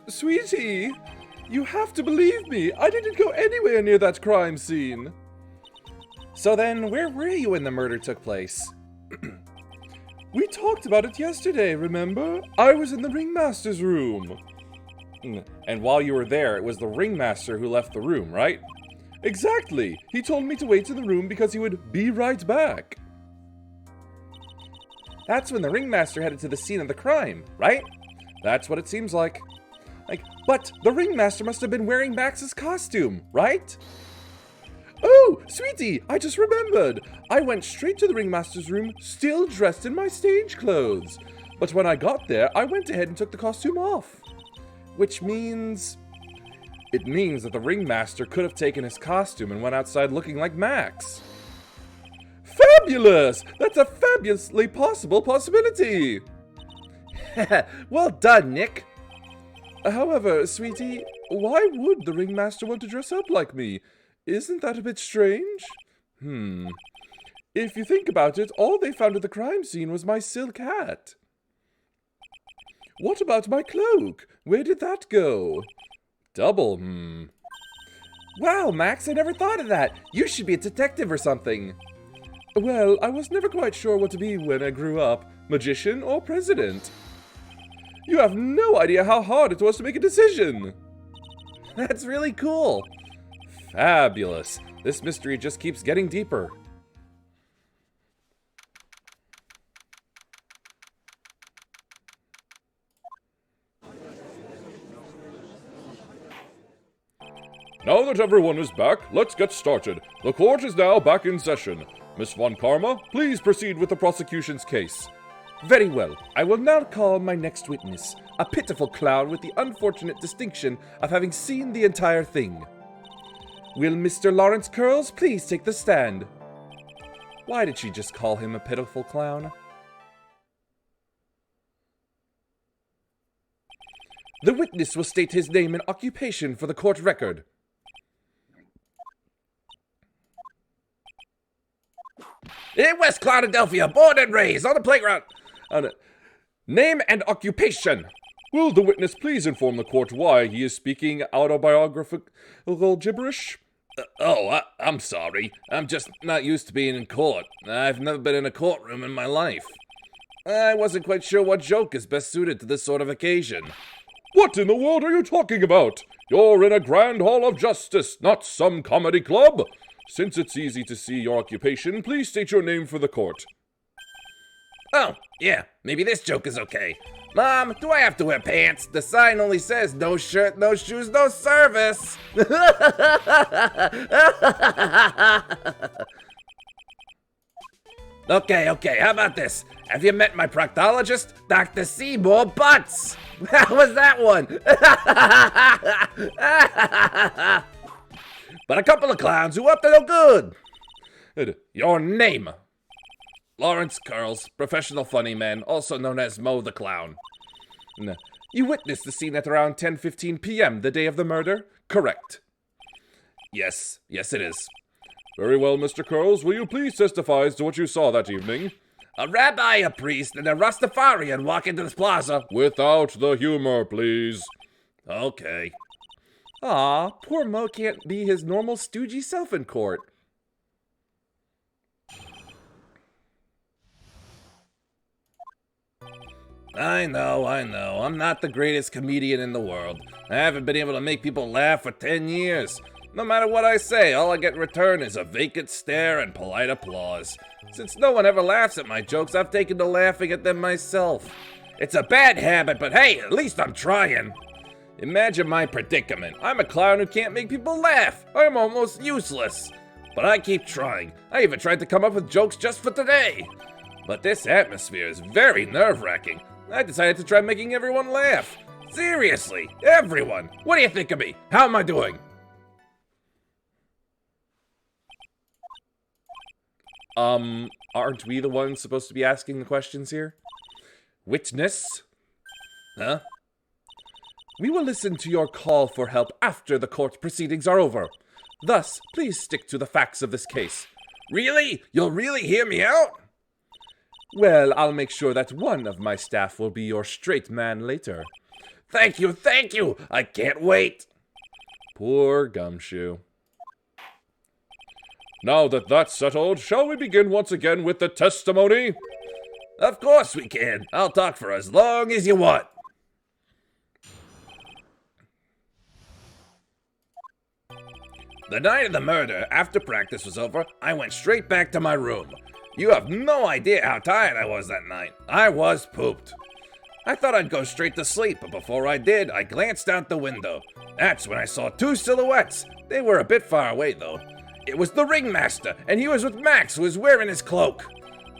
Sweetie, you have to believe me. I didn't go anywhere near that crime scene. So then, where were you when the murder took place? We talked about it yesterday, remember? I was in the ringmaster's room. And while you were there, it was the ringmaster who left the room, right? Exactly. He told me to wait in the room because he would be right back. That's when the ringmaster headed to the scene of the crime, right? That's what it seems like. But the ringmaster must have been wearing Max's costume, right? Oh, sweetie, I just remembered. I went straight to the ringmaster's room, still dressed in my stage clothes. But when I got there, I went ahead and took the costume off. Which means... It means that the ringmaster could have taken his costume and went outside looking like Max. Fabulous! That's a fabulously possible possibility. Well done, Nick. However, sweetie, why would the ringmaster want to dress up like me? Isn't that a bit strange? If you think about it, all they found at the crime scene was my silk hat. What about my cloak? Where did that go? Double, Wow, Max, I never thought of that. You should be a detective or something. Well, I was never quite sure what to be when I grew up, magician or president. You have no idea how hard it was to make a decision. That's really cool. Fabulous. This mystery just keeps getting deeper. Now that everyone is back, let's get started. The court is now back in session. Miss Von Karma, please proceed with the prosecution's case. Very well. I will now call my next witness, a pitiful clown with the unfortunate distinction of having seen the entire thing. Will Mr. Lawrence Curls please take the stand? Why did she just call him a pitiful clown? The witness will state his name and occupation for the court record. In West Cloudadelphia, born and raised on the playground. Name and occupation. Will the witness please inform the court why he is speaking autobiographical gibberish? I'm sorry. I'm just not used to being in court. I've never been in a courtroom in my life. I wasn't quite sure what joke is best suited to this sort of occasion. What in the world are you talking about? You're in a grand hall of justice, not some comedy club. Since it's easy to see your occupation, please state your name for the court. Oh, yeah, maybe this joke is okay. Mom, do I have to wear pants? The sign only says no shirt, no shoes, no service. Okay, how about this? Have you met my proctologist, Dr. Seymour Butts? How was that one? But a couple of clowns who up to no good. Your name? Lawrence Curls, professional funny man, also known as Mo the Clown. You witnessed the scene at around 10:15 p.m. the day of the murder? Correct. Yes, it is. Very well, Mr. Curls, will you please testify as to what you saw that evening? A rabbi, a priest, and a Rastafarian walk into this plaza. Without the humor, please. Okay. Aw, poor Mo can't be his normal stoogey self in court. I know. I'm not the greatest comedian in the world. I haven't been able to make people laugh for 10 years. No matter what I say, all I get in return is a vacant stare and polite applause. Since no one ever laughs at my jokes, I've taken to laughing at them myself. It's a bad habit, but hey, at least I'm trying. Imagine my predicament. I'm a clown who can't make people laugh. I'm almost useless. But I keep trying. I even tried to come up with jokes just for today. But this atmosphere is very nerve-wracking. I decided to try making everyone laugh. Seriously, everyone. What do you think of me? How am I doing? Aren't we the ones supposed to be asking the questions here? Witness? Huh? We will listen to your call for help after the court proceedings are over. Thus, please stick to the facts of this case. Really? You'll really hear me out? Well, I'll make sure that one of my staff will be your straight man later. Thank you, thank you! I can't wait! Poor Gumshoe. Now that that's settled, shall we begin once again with the testimony? Of course we can. I'll talk for as long as you want. The night of the murder, after practice was over, I went straight back to my room. You have no idea how tired I was that night. I was pooped. I thought I'd go straight to sleep, but before I did, I glanced out the window. That's when I saw two silhouettes. They were a bit far away, though. It was the ringmaster, and he was with Max, who was wearing his cloak.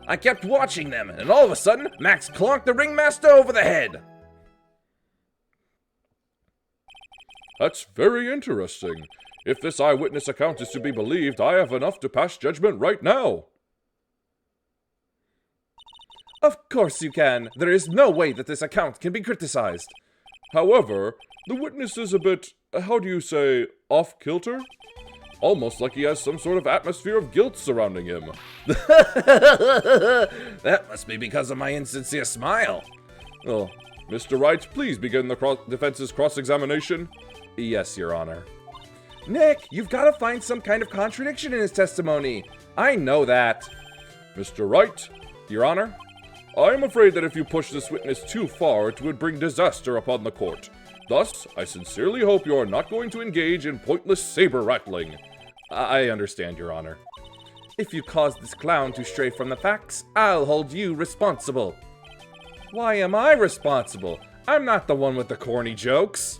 I kept watching them, and all of a sudden, Max clonked the ringmaster over the head. That's very interesting. If this eyewitness account is to be believed, I have enough to pass judgment right now. Of course you can. There is no way that this account can be criticized. However, the witness is a bit, how do you say, off-kilter? Almost like he has some sort of atmosphere of guilt surrounding him. That must be because of my insincere smile. Oh, Mr. Wright, please begin the defense's cross-examination. Yes, Your Honor. Nick, you've got to find some kind of contradiction in his testimony. I know that. Mr. Wright, Your Honor? I am afraid that if you push this witness too far, it would bring disaster upon the court. Thus, I sincerely hope you are not going to engage in pointless saber-rattling. I understand, Your Honor. If you cause this clown to stray from the facts, I'll hold you responsible. Why am I responsible? I'm not the one with the corny jokes.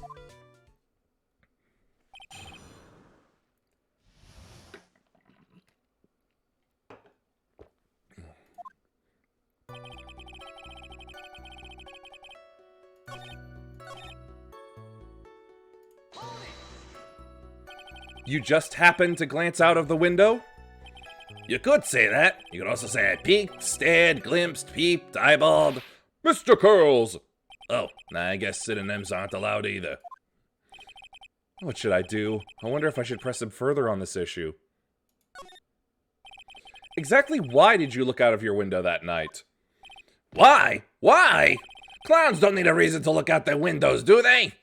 You just happened to glance out of the window? You could say that. You could also say I peeked, stared, glimpsed, peeped, eyeballed. Mr. Curls! Oh, I guess synonyms aren't allowed either. What should I do? I wonder if I should press him further on this issue. Exactly why did you look out of your window that night? Why? Why? Clowns don't need a reason to look out their windows, do they?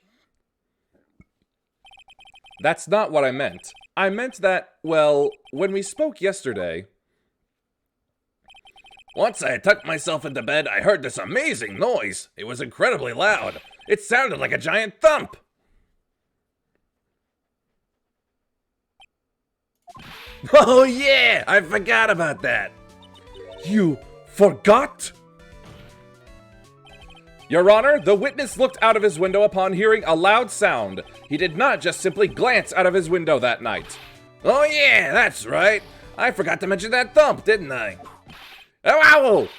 That's not what I meant. I meant that, well, when we spoke yesterday... Once I had tucked myself into bed, I heard this amazing noise. It was incredibly loud. It sounded like a giant thump. Oh yeah, I forgot about that. You forgot? Your Honor, the witness looked out of his window upon hearing a loud sound. He did not just simply glance out of his window that night. Oh yeah, that's right. I forgot to mention that thump, didn't I? Ow, ow!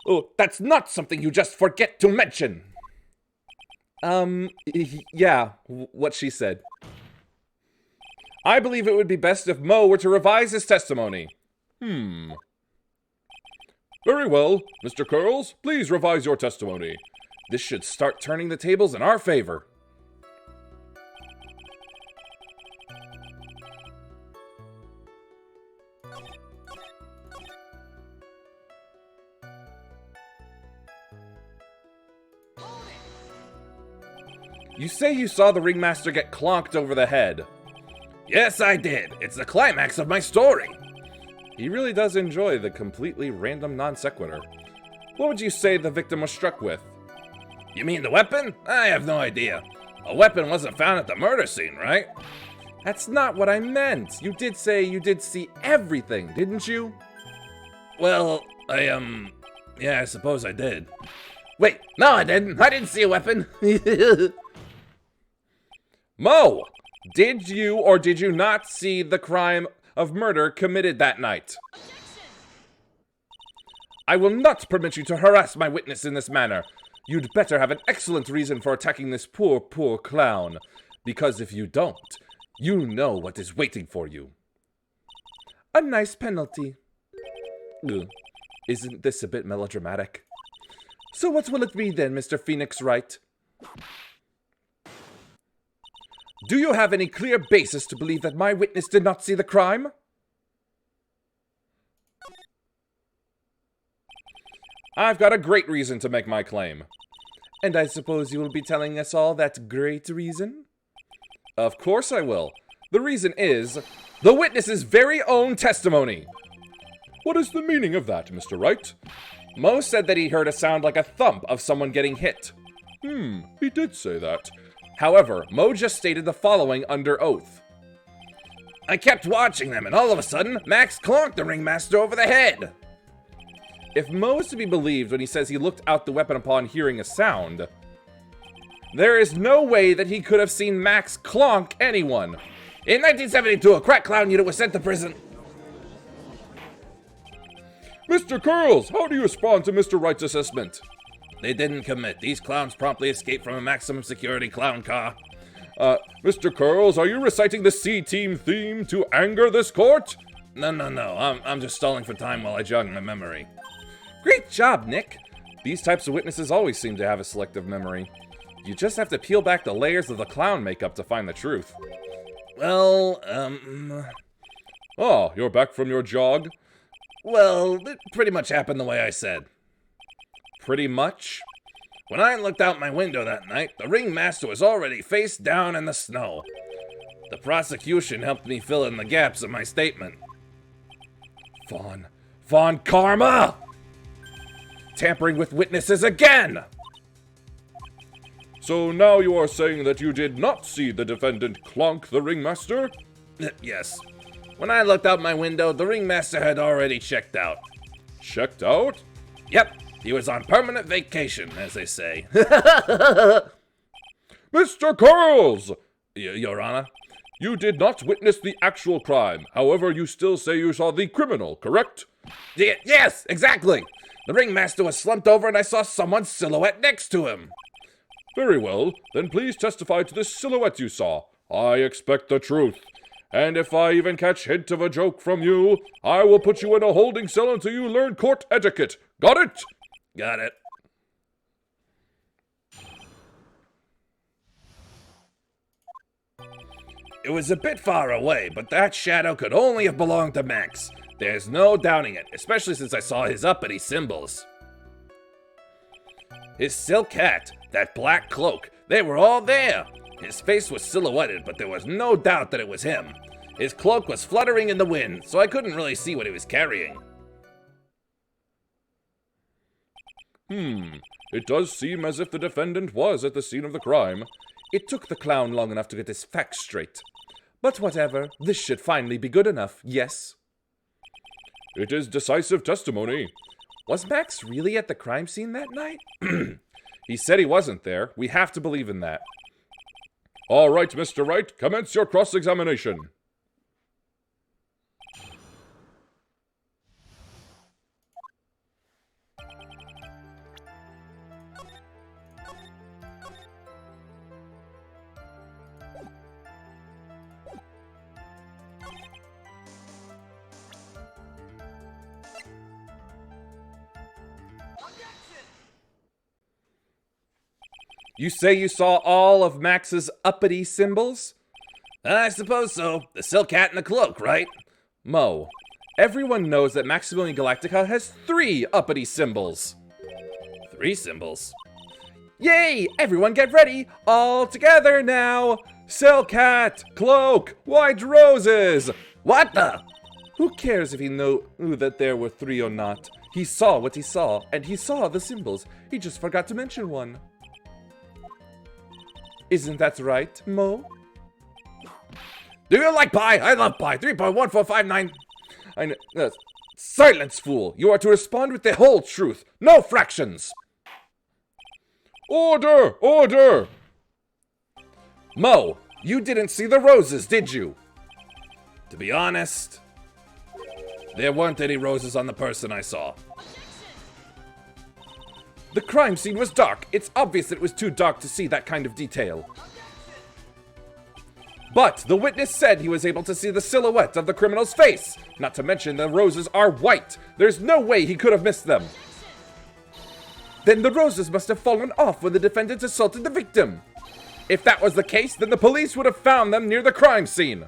Oh, that's not something you just forget to mention. Yeah, what she said. I believe it would be best if Mo were to revise his testimony. Very well. Mr. Curls, please revise your testimony. This should start turning the tables in our favor. You say you saw the ringmaster get clonked over the head. Yes, I did. It's the climax of my story. He really does enjoy the completely random non sequitur. What would you say the victim was struck with? You mean the weapon? I have no idea. A weapon wasn't found at the murder scene, right? That's not what I meant. You did say you did see everything, didn't you? Well, yeah, I suppose I did. Wait, no I didn't. I didn't see a weapon. Mo, did you or did you not see the crime of murder committed that night? I will not permit you to harass my witness in this manner. You'd better have an excellent reason for attacking this poor clown. Because if you don't, you know what is waiting for you. A nice penalty. Ugh. Isn't this a bit melodramatic? So what will it be then, Mr. Phoenix Wright? Do you have any clear basis to believe that my witness did not see the crime? I've got a great reason to make my claim. And I suppose you will be telling us all that great reason? Of course I will. The reason is the witness's very own testimony. What is the meaning of that, Mr. Wright? Mo said that he heard a sound like a thump of someone getting hit. He did say that. However, Mo just stated the following under oath. I kept watching them, and all of a sudden, Max clonked the ringmaster over the head. If Mo is to be believed when he says he looked out the weapon upon hearing a sound, there is no way that he could have seen Max clonk anyone. In 1972, a crack clown unit was sent to prison. Mr. Curls, how do you respond to Mr. Wright's assessment? They didn't commit. These clowns promptly escaped from a maximum security clown car. Mr. Curls, are you reciting the C-Team theme to anger this court? No. I'm just stalling for time while I jog my memory. Great job, Nick. These types of witnesses always seem to have a selective memory. You just have to peel back the layers of the clown makeup to find the truth. Well, Oh, you're back from your jog? Well, it pretty much happened the way I said. Pretty much? When I looked out my window that night, the ringmaster was already face down in the snow. The prosecution helped me fill in the gaps of my statement. Von Karma! Tampering with witnesses again! So now you are saying that you did not see the defendant clonk the ringmaster? Yes. When I looked out my window, the ringmaster had already checked out. Checked out? Yep, he was on permanent vacation, as they say. Mr. Curls! Your Honor? You did not witness the actual crime. However, you still say you saw the criminal, correct? Yes, exactly. The ringmaster was slumped over and I saw someone's silhouette next to him. Very well. Then please testify to the silhouette you saw. I expect the truth. And if I even catch hint of a joke from you, I will put you in a holding cell until you learn court etiquette. Got it? Got it. It was a bit far away, but that shadow could only have belonged to Max. There's no doubting it, especially since I saw his uppity symbols. His silk hat, that black cloak, they were all there. His face was silhouetted, but there was no doubt that it was him. His cloak was fluttering in the wind, so I couldn't really see what he was carrying. It does seem as if the defendant was at the scene of the crime. It took the clown long enough to get his facts straight. But whatever, this should finally be good enough, yes? It is decisive testimony. Was Max really at the crime scene that night? He said he wasn't there. We have to believe in that. All right, Mr. Wright, commence your cross-examination. You say you saw all of Max's uppity symbols? I suppose so. The silk hat and the cloak, right? Mo, everyone knows that Maximilian Galactica has 3 uppity symbols. 3 symbols? Yay! Everyone get ready! All together now! Silk hat, cloak, white roses! What the? Who cares if he knew that there were 3 or not? He saw what he saw, and he saw the symbols. He just forgot to mention one. Isn't that right, Mo? Do you like pie? I love pie. 3.1459. I know. Silence, fool! You are to respond with the whole truth. No fractions! Order! Order! Mo, you didn't see the roses, did you? To be honest, there weren't any roses on the person I saw. The crime scene was dark. It's obvious that it was too dark to see that kind of detail. But the witness said he was able to see the silhouette of the criminal's face. Not to mention the roses are white. There's no way he could have missed them. Then the roses must have fallen off when the defendant assaulted the victim. If that was the case, then the police would have found them near the crime scene.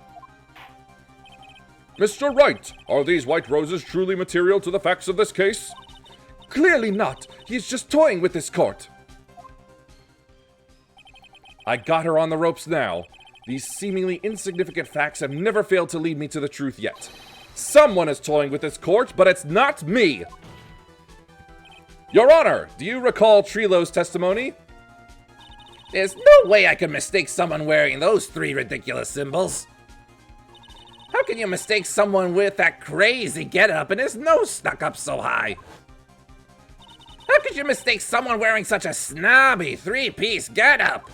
Mr. Wright, are these white roses truly material to the facts of this case? Clearly not. He's just toying with this court. I got her on the ropes now. These seemingly insignificant facts have never failed to lead me to the truth yet. Someone is toying with this court, but it's not me! Your Honor, do you recall Trilo's testimony? There's no way I could mistake someone wearing those 3 ridiculous symbols. How can you mistake someone with that crazy getup and his nose stuck up so high? How could you mistake someone wearing such a snobby 3-piece getup?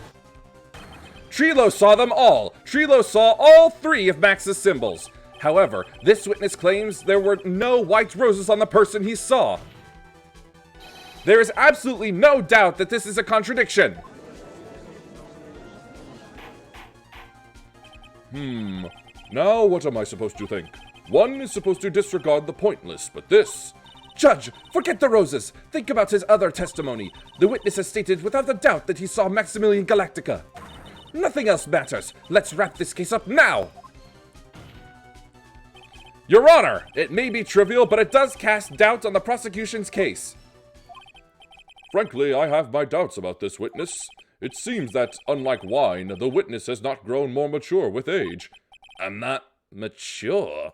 Trilo saw them all. Trilo saw all 3 of Max's symbols. However, this witness claims there were no white roses on the person he saw. There is absolutely no doubt that this is a contradiction. Now what am I supposed to think? One is supposed to disregard the pointless, but this... Judge, forget the roses. Think about his other testimony. The witness has stated without a doubt that he saw Maximilian Galactica. Nothing else matters. Let's wrap this case up now. Your Honor, it may be trivial, but it does cast doubt on the prosecution's case. Frankly, I have my doubts about this witness. It seems that, unlike wine, the witness has not grown more mature with age. I'm not mature.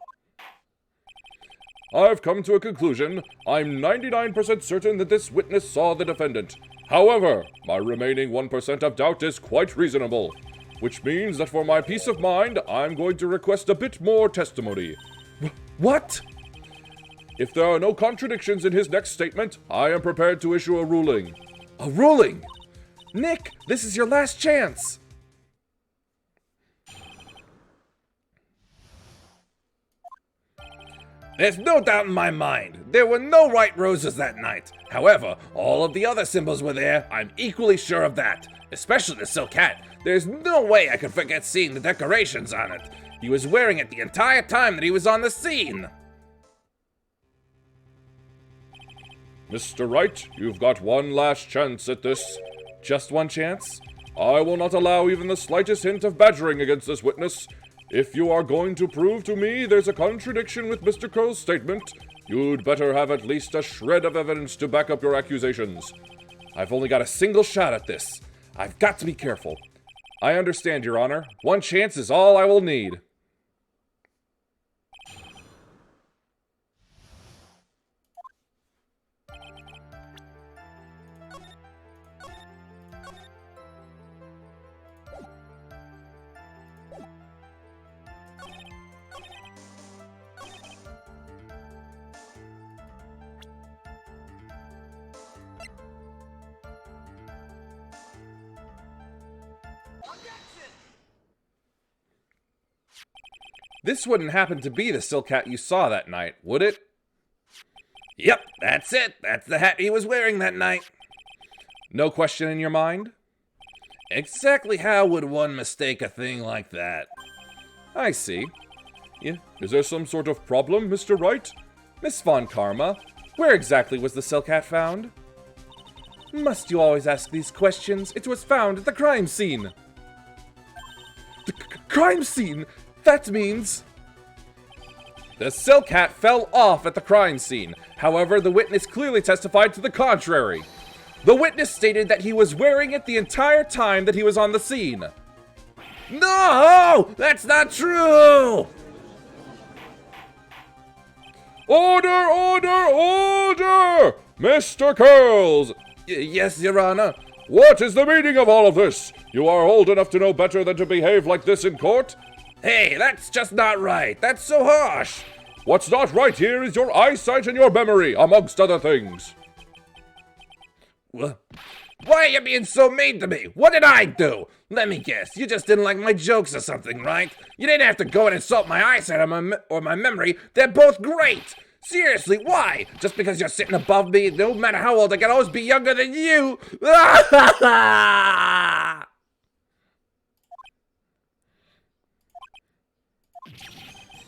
I've come to a conclusion. I'm 99% certain that this witness saw the defendant. However, my remaining 1% of doubt is quite reasonable, which means that for my peace of mind, I'm going to request a bit more testimony. What? If there are no contradictions in his next statement, I am prepared to issue a ruling. A ruling? Nick, this is your last chance. There's no doubt in my mind. There were no white roses that night. However, all of the other symbols were there. I'm equally sure of that. Especially the silk hat. There's no way I could forget seeing the decorations on it. He was wearing it the entire time that he was on the scene. Mr. Wright, you've got one last chance at this. Just one chance? I will not allow even the slightest hint of badgering against this witness. If you are going to prove to me there's a contradiction with Mr. Curl's statement, you'd better have at least a shred of evidence to back up your accusations. I've only got a single shot at this. I've got to be careful. I understand, Your Honor. One chance is all I will need. This wouldn't happen to be the silk hat you saw that night, would it? Yep, that's it. That's the hat he was wearing that night. No question in your mind? Exactly how would one mistake a thing like that? I see. Yeah. Is there some sort of problem, Mr. Wright? Miss Von Karma, where exactly was the silk hat found? Must you always ask these questions? It was found at the crime scene. The crime scene? That means... The silk hat fell off at the crime scene. However, the witness clearly testified to the contrary. The witness stated that he was wearing it the entire time that he was on the scene. No! That's not true! Order, order, order! Mr. Curls! Yes, Your Honor. What is the meaning of all of this? You are old enough to know better than to behave like this in court? Hey, that's just not right. That's so harsh. What's not right here is your eyesight and your memory, amongst other things. Why are you being so mean to me? What did I do? Let me guess. You just didn't like my jokes or something, right? You didn't have to go and insult my eyesight or my memory. They're both great. Seriously, why? Just because you're sitting above me, no matter how old, I can always be younger than you.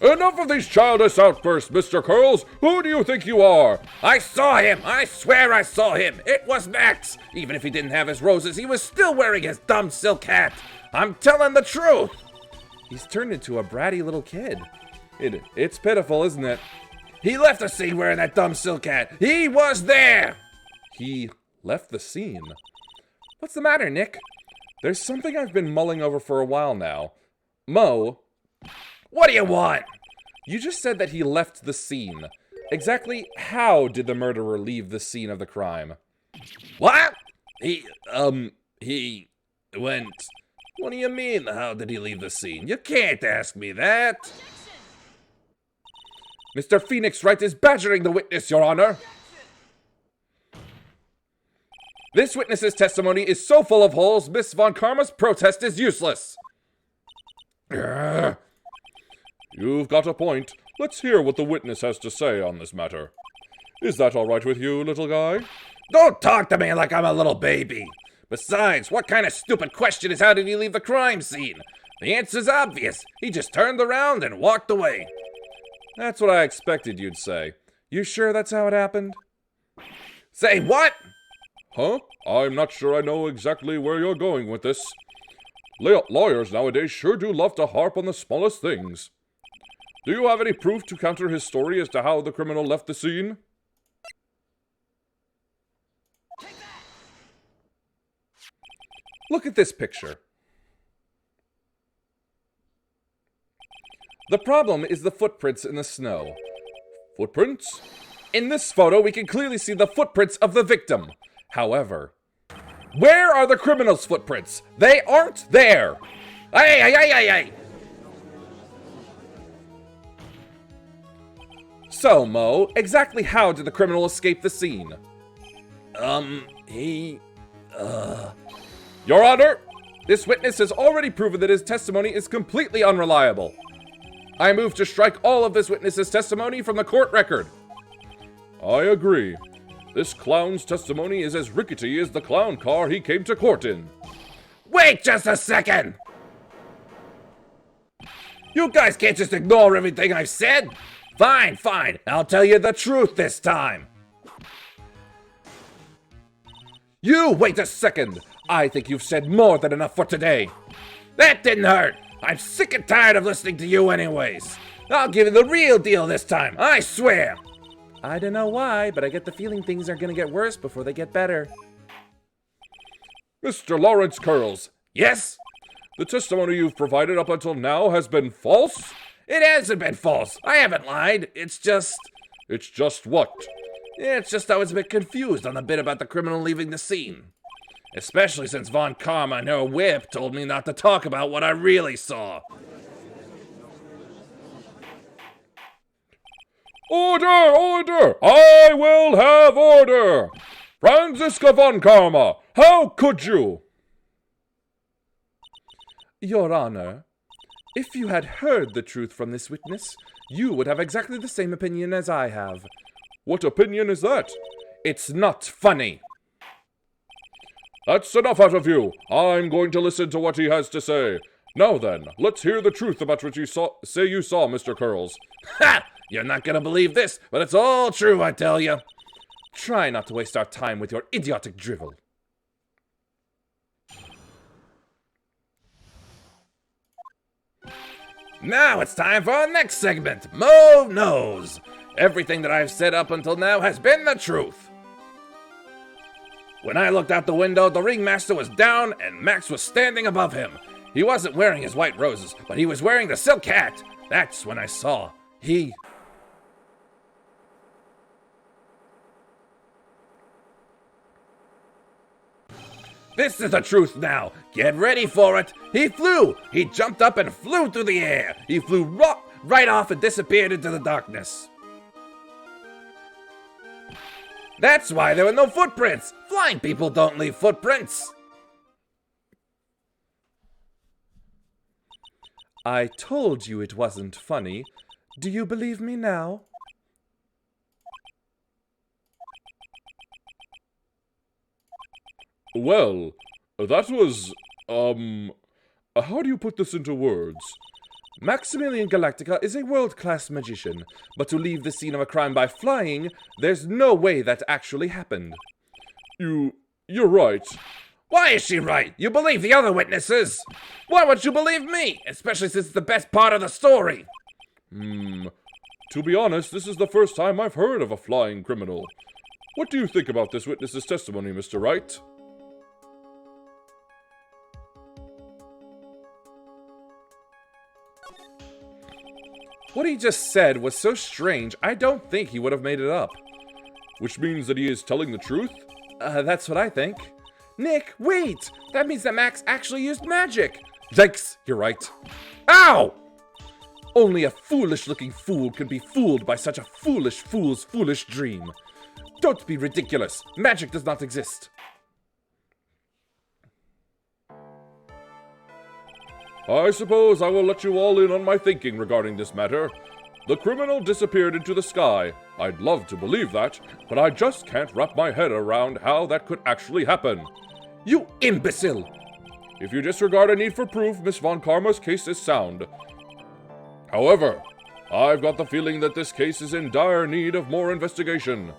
Enough of these childish outbursts, Mr. Curls! Who do you think you are? I saw him! I swear I saw him! It was Max! Even if he didn't have his roses, he was still wearing his dumb silk hat! I'm telling the truth! He's turned into a bratty little kid. It's pitiful, isn't it? He left the scene wearing that dumb silk hat! He was there! He left the scene? What's the matter, Nick? There's something I've been mulling over for a while now. Mo, What do you want? you just said that he left the scene. Exactly how did the murderer leave the scene of the crime? What? He went... What do you mean, how did he leave the scene? You can't ask me that. Mr. Phoenix Wright is badgering the witness, Your Honor. This witness's testimony is so full of holes, Miss Von Karma's protest is useless. You've got a point. Let's hear what the witness has to say on this matter. Is that all right with you, little guy? Don't talk to me like I'm a little baby. Besides, what kind of stupid question is how did he leave the crime scene? The answer's obvious. He just turned around and walked away. That's what I expected you'd say. You sure that's how it happened? Say what? Huh? I'm not sure I know exactly where you're going with this. Lawyers nowadays sure do love to harp on the smallest things. Do you have any proof to counter his story as to how the criminal left the scene? Look at this picture. The problem is the footprints in the snow. Footprints? In this photo, we can clearly see the footprints of the victim. However, where are the criminal's footprints? They aren't there! Hey! So, Mo, exactly how did the criminal escape the scene? Your Honor, this witness has already proven that his testimony is completely unreliable. I move to strike all of this witness's testimony from the court record. I agree. This clown's testimony is as rickety as the clown car he came to court in. Wait just a second! You guys can't just ignore everything I've said! Fine. I'll tell you the truth this time. You wait a second! I think you've said more than enough for today. That didn't hurt. I'm sick and tired of listening to you anyways. I'll give you the real deal this time, I swear. I don't know why, but I get the feeling things are gonna get worse before they get better. Mr. Lawrence Curls, Yes? the testimony you've provided up until now has been false? It hasn't been false. I haven't lied. It's just what? I was a bit confused on the bit about the criminal leaving the scene. Especially since Von Karma and her whip told me not to talk about what I really saw. Order! I will have order! Franziska Von Karma, how could you? Your Honor, if you had heard the truth from this witness, you would have exactly the same opinion as I have. What opinion is that? It's not funny. That's enough out of you. I'm going to listen to what he has to say. Now then, let's hear the truth about what you saw, Mr. Curls. Ha! You're not gonna believe this, but it's all true, I tell you. Try not to waste our time with your idiotic drivel. Now it's time for our next segment, Mo Knows. Everything that I've said up until now has been the truth. When I looked out the window, the ringmaster was down and Max was standing above him. He wasn't wearing his white roses, but he was wearing the silk hat. That's when I saw he... This is the truth now. Get ready for it. He flew. He jumped up and flew through the air. He flew right off and disappeared into the darkness. That's why there were no footprints. Flying people don't leave footprints. I told you it wasn't funny. Do you believe me now? Well, that was, how do you put this into words? Maximilian Galactica is a world-class magician, but to leave the scene of a crime by flying, there's no way that actually happened. You're right. Why is she right? You believe the other witnesses. Why would you believe me? Especially since it's the best part of the story. To be honest, this is the first time I've heard of a flying criminal. What do you think about this witness's testimony, Mr. Wright? What he just said was so strange, I don't think he would have made it up. Which means that he is telling the truth? That's what I think. Nick, wait! That means that Max actually used magic! Yikes, you're right. Ow! Only a foolish-looking fool could be fooled by such a foolish fool's foolish dream. Don't be ridiculous. Magic does not exist. I suppose I will let you all in on my thinking regarding this matter. The criminal disappeared into the sky. I'd love to believe that, but I just can't wrap my head around how that could actually happen. You imbecile! If you disregard a need for proof, Miss Von Karma's case is sound. However, I've got the feeling that this case is in dire need of more investigation.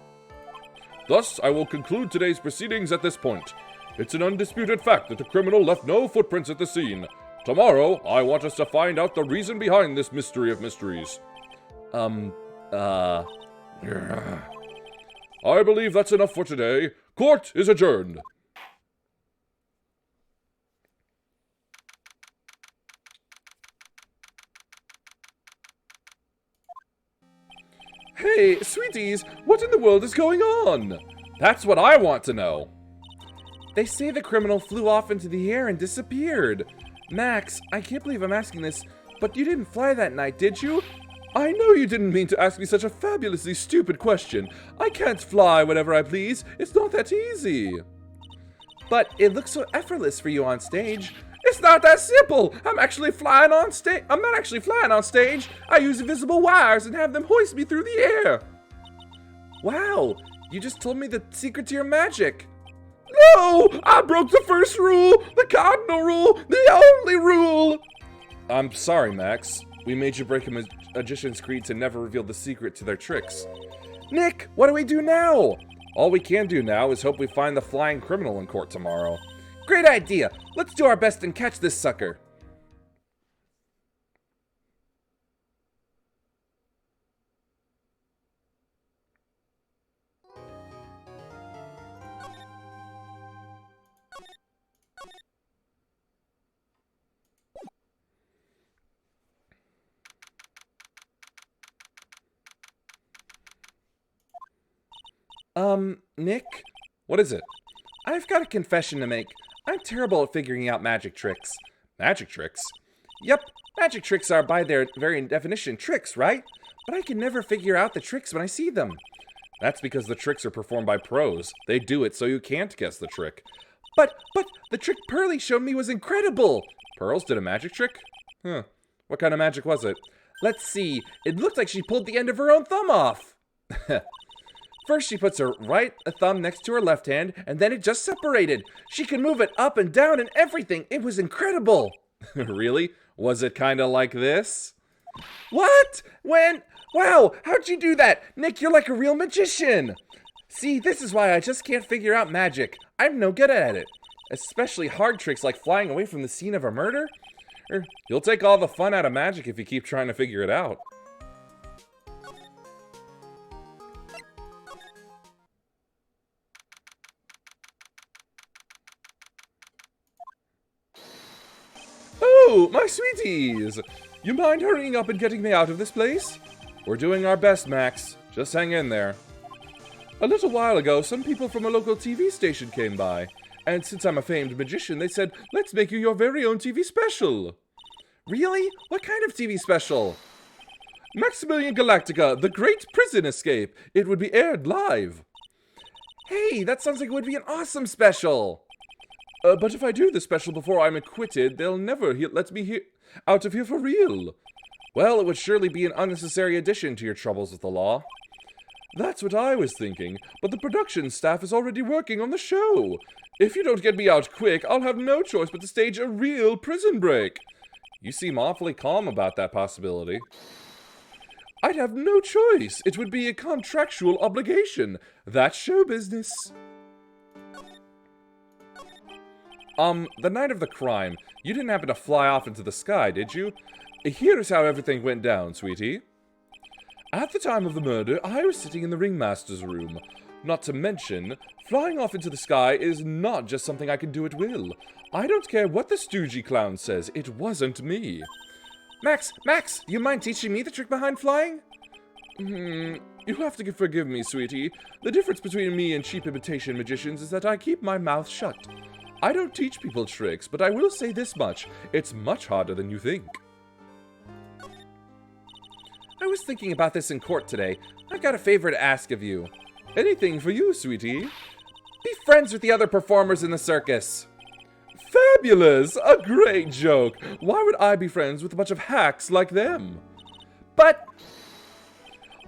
Thus, I will conclude today's proceedings at this point. It's an undisputed fact that the criminal left no footprints at the scene. Tomorrow, I want us to find out the reason behind this mystery of mysteries. I believe that's enough for today. Court is adjourned. Hey, sweeties, what in the world is going on? That's what I want to know. They say the criminal flew off into the air and disappeared. Max, I can't believe I'm asking this, but you didn't fly that night, did you? I know you didn't mean to ask me such a fabulously stupid question. I can't fly whenever I please. It's not that easy. But it looks so effortless for you on stage. It's not that simple. I'm not actually flying on stage. I use invisible wires and have them hoist me through the air. Wow, you just told me the secret to your magic. No, I broke the first rule, the cardinal rule, the only rule. I'm sorry, Max. We made you break a magician's creed to never reveal the secret to their tricks. Nick, what do we do now? All we can do now is hope we find the flying criminal in court tomorrow. Great idea. Let's do our best and catch this sucker. Nick? What is it? I've got a confession to make. I'm terrible at figuring out magic tricks. Magic tricks? Yep, magic tricks are by their very definition tricks, right? But I can never figure out the tricks when I see them. That's because the tricks are performed by pros. They do it so you can't guess the trick. But the trick Pearly showed me was incredible! Pearls did a magic trick? Huh. What kind of magic was it? Let's see. It looked like she pulled the end of her own thumb off. First, she puts her right thumb next to her left hand, and then it just separated. She can move it up and down and everything. It was incredible. Really? Was it kind of like this? What? When? Wow, how'd you do that? Nick, you're like a real magician. See, this is why I just can't figure out magic. I'm no good at it. Especially hard tricks like flying away from the scene of a murder. You'll take all the fun out of magic if you keep trying to figure it out. Oh, my sweeties! You mind hurrying up and getting me out of this place? We're doing our best, Max. Just hang in there. A little while ago, some people from a local TV station came by. And since I'm a famed magician, they said, let's make you your very own TV special. Really? What kind of TV special? Maximilian Galactica, The Great Prison Escape. It would be aired live. Hey, that sounds like it would be an awesome special. But if I do the special before I'm acquitted, they'll never let me out of here for real. Well, it would surely be an unnecessary addition to your troubles with the law. That's what I was thinking, but the production staff is already working on the show. If you don't get me out quick, I'll have no choice but to stage a real prison break. You seem awfully calm about that possibility. I'd have no choice. It would be a contractual obligation. That's show business. The night of the crime, you didn't happen to fly off into the sky, did you? Here's how everything went down, sweetie. At the time of the murder, I was sitting in the ringmaster's room. Not to mention, flying off into the sky is not just something I can do at will. I don't care what the stoogey clown says, it wasn't me. Max, you mind teaching me the trick behind flying? You have to forgive me, sweetie. The difference between me and cheap imitation magicians is that I keep my mouth shut. I don't teach people tricks, but I will say this much. It's much harder than you think. I was thinking about this in court today. I've got a favor to ask of you. Anything for you, sweetie. Be friends with the other performers in the circus. Fabulous! A great joke! Why would I be friends with a bunch of hacks like them? But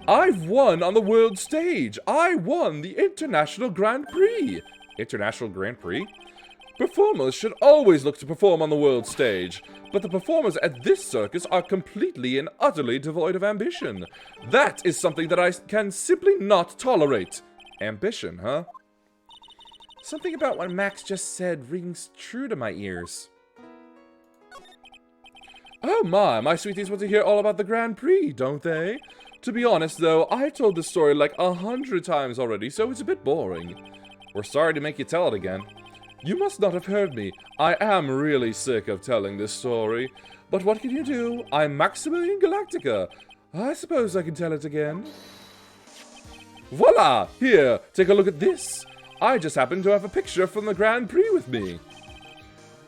I've won on the world stage! I won the International Grand Prix! International Grand Prix? Performers should always look to perform on the world stage, but the performers at this circus are completely and utterly devoid of ambition. That is something that I can simply not tolerate. Ambition, huh? Something about what Max just said rings true to my ears. Oh my sweeties want to hear all about the Grand Prix, don't they? To be honest though, I've told this story like 100 times already, so it's a bit boring. We're sorry to make you tell it again. You must not have heard me. I am really sick of telling this story. But what can you do? I'm Maximilian Galactica. I suppose I can tell it again. Voila! Here, take a look at this. I just happen to have a picture from the Grand Prix with me.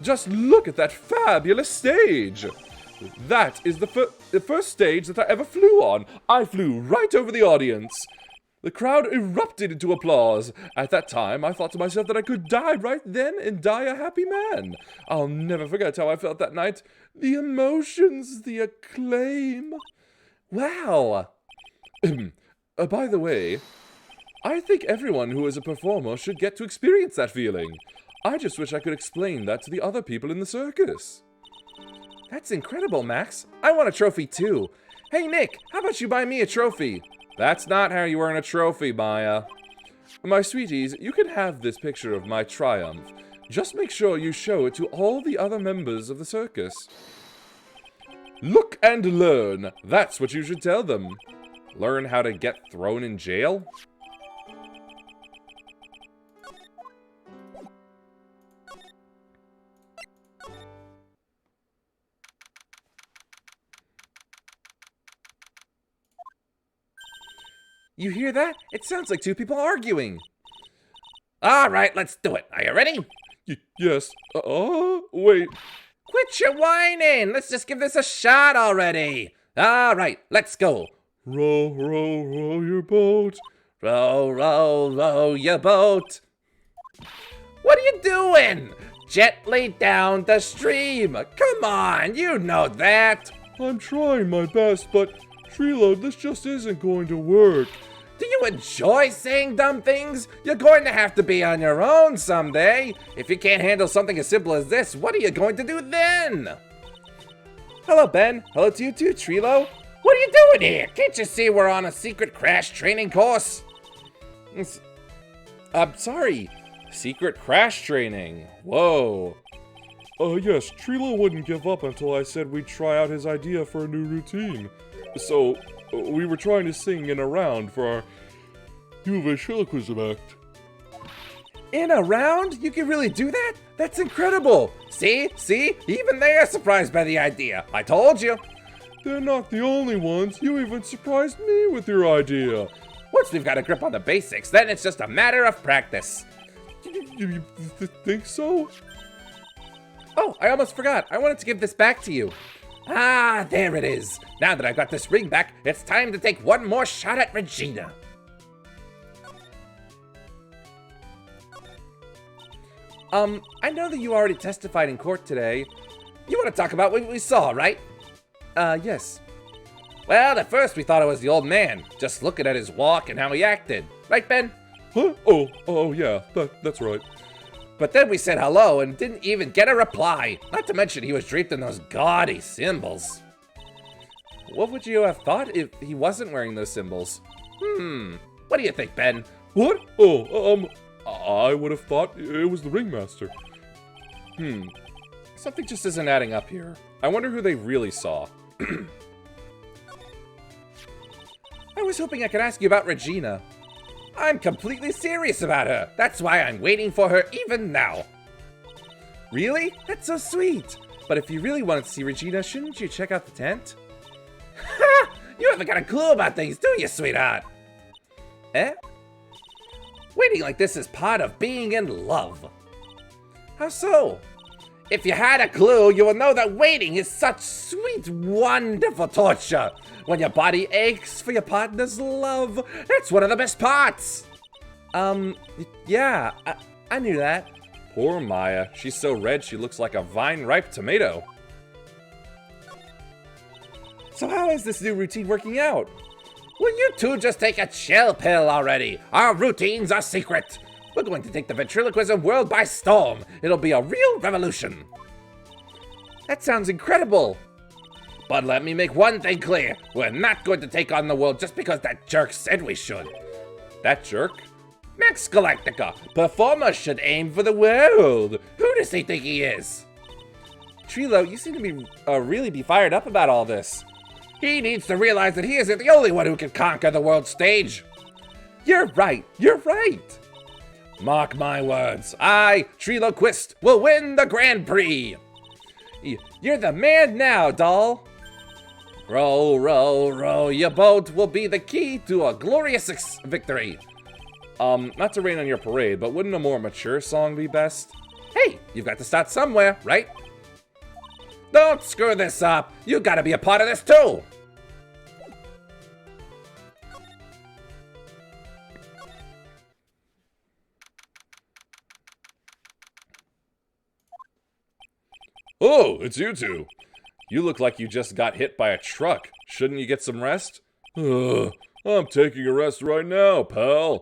Just look at that fabulous stage. That is the first stage that I ever flew on. I flew right over the audience. The crowd erupted into applause. At that time, I thought to myself that I could die right then and die a happy man. I'll never forget how I felt that night. The emotions, the acclaim. Wow. By the way, I think everyone who is a performer should get to experience that feeling. I just wish I could explain that to the other people in the circus. That's incredible, Max. I want a trophy too. Hey, Nick, how about you buy me a trophy? That's not how you earn a trophy, Maya. My sweeties, you can have this picture of my triumph. Just make sure you show it to all the other members of the circus. Look and learn. That's what you should tell them. Learn how to get thrown in jail? You hear that? It sounds like two people arguing. All right, let's do it. Are you ready? Yes. Wait. Quit your whining. Let's just give this a shot already. All right, let's go. Row, row, row your boat. Row, row, row your boat. What are you doing? Gently down the stream. Come on, you know that. I'm trying my best, but Trilo, this just isn't going to work. Do you enjoy saying dumb things? You're going to have to be on your own someday. If you can't handle something as simple as this, what are you going to do then? Hello, Ben. Hello to you too, Trilo. What are you doing here? Can't you see we're on a secret crash training course? I'm sorry. Secret crash training. Whoa. Yes, Trilo wouldn't give up until I said we'd try out his idea for a new routine. So, we were trying to sing in a round for our new ventriloquism act. In a round? You can really do that? That's incredible! See? Even they are surprised by the idea. I told you. They're not the only ones. You even surprised me with your idea. Once we've got a grip on the basics, then it's just a matter of practice. You think so? Oh, I almost forgot. I wanted to give this back to you. Ah, there it is. Now that I've got this ring back, it's time to take one more shot at Regina. I know that you already testified in court today. You want to talk about what we saw, right? Yes. Well, at first we thought it was the old man, just looking at his walk and how he acted. Right, Ben? Huh? Oh, yeah, that's right. But then we said hello and didn't even get a reply. Not to mention he was draped in those gaudy symbols. What would you have thought if he wasn't wearing those symbols? What do you think, Ben? What? I would have thought it was the ringmaster. Something just isn't adding up here. I wonder who they really saw. I was hoping I could ask you about Regina. I'm completely serious about her. That's why I'm waiting for her even now. Really? That's so sweet. But if you really wanted to see Regina, shouldn't you check out the tent? Ha! You haven't got a clue about things, do you, sweetheart? Eh? Waiting like this is part of being in love. How so? If you had a clue, you would know that waiting is such sweet, wonderful torture. When your body aches for your partner's love, that's one of the best parts. Yeah, I knew that. Poor Maya. She's so red she looks like a vine-ripe tomato. So how is this new routine working out? Will you two just take a chill pill already? Our routines are secret. We're going to take the ventriloquism world by storm. It'll be a real revolution. That sounds incredible. But let me make one thing clear. We're not going to take on the world just because that jerk said we should. That jerk? Max Galactica, performer should aim for the world. Who does he think he is? Trilo, you seem to be really be fired up about all this. He needs to realize that he isn't the only one who can conquer the world stage. You're right. You're right. Mark my words. I, Triloquist, will win the Grand Prix. You're the man now, doll. Row, row, row, your boat will be the key to a glorious victory. Not to rain on your parade, but wouldn't a more mature song be best? Hey, you've got to start somewhere, right? Don't screw this up. You gotta be a part of this too. Oh, it's you two. You look like you just got hit by a truck. Shouldn't you get some rest? I'm taking a rest right now, pal.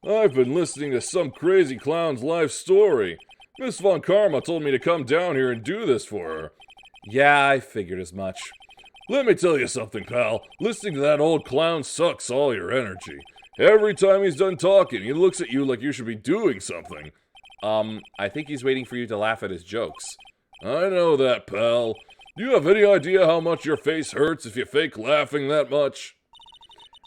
I've been listening to some crazy clown's life story. Miss Von Karma told me to come down here and do this for her. Yeah, I figured as much. Let me tell you something, pal. Listening to that old clown sucks all your energy. Every time he's done talking, he looks at you like you should be doing something. I think he's waiting for you to laugh at his jokes. I know that, pal. Do you have any idea how much your face hurts if you fake laughing that much?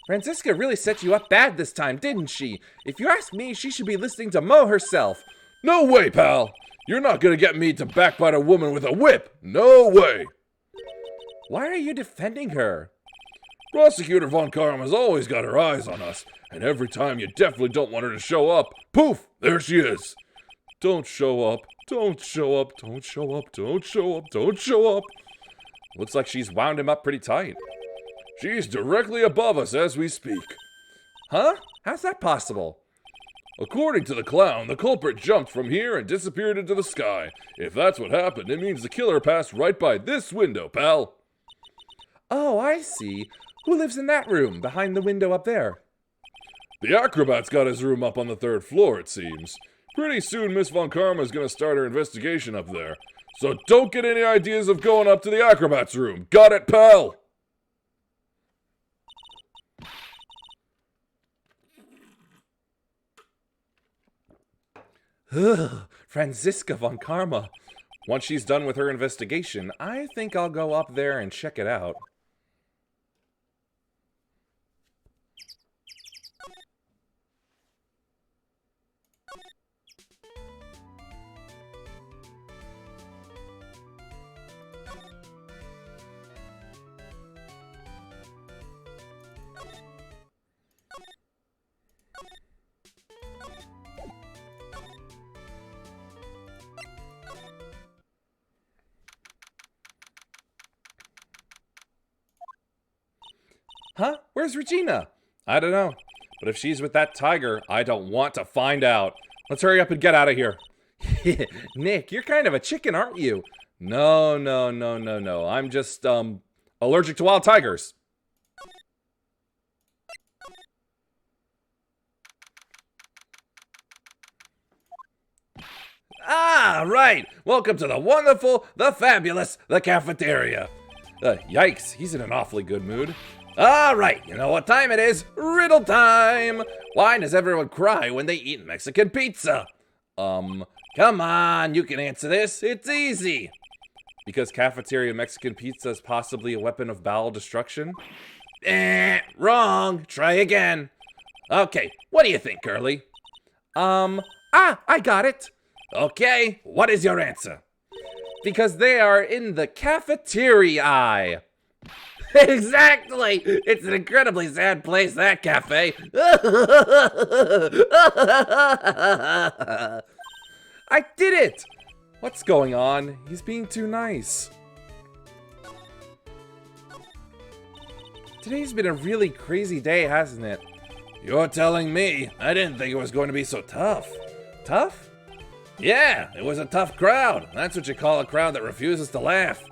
Franziska really set you up bad this time, didn't she? If you ask me, she should be listening to Mo herself. No way, pal! You're not gonna get me to backbite a woman with a whip! No way! Why are you defending her? Prosecutor Von Karma's always got her eyes on us, and every time you definitely don't want her to show up, poof, there she is. Don't show up, don't show up, don't show up, don't show up, don't show up. Looks like she's wound him up pretty tight. She's directly above us as we speak. Huh? How's that possible? According to the clown, the culprit jumped from here and disappeared into the sky. If that's what happened, it means the killer passed right by this window, pal. Oh, I see. Who lives in that room, behind the window up there? The acrobat's got his room up on the 3rd floor, it seems. Pretty soon, Miss Von Karma's gonna start her investigation up there. So don't get any ideas of going up to the acrobat's room. Got it, pal? Ugh, Franziska Von Karma. Once she's done with her investigation, I think I'll go up there and check it out. Huh? Where's Regina? I don't know. But if she's with that tiger, I don't want to find out. Let's hurry up and get out of here. Nick, you're kind of a chicken, aren't you? No. I'm just, allergic to wild tigers. Ah, right. Welcome to the wonderful, the fabulous, the cafeteria. Yikes, he's in an awfully good mood. All right, you know what time it is? Riddle time! Why does everyone cry when they eat Mexican pizza? Come on, you can answer this. It's easy. Because cafeteria Mexican pizza is possibly a weapon of bowel destruction? Wrong. Try again. Okay, what do you think, Curly? I got it. Okay, what is your answer? Because they are in the cafeteria. Exactly! It's an incredibly sad place, that cafe. I did it! What's going on? He's being too nice. Today's been a really crazy day, hasn't it? You're telling me. I didn't think it was going to be so tough. Tough? Yeah, it was a tough crowd. That's what you call a crowd that refuses to laugh.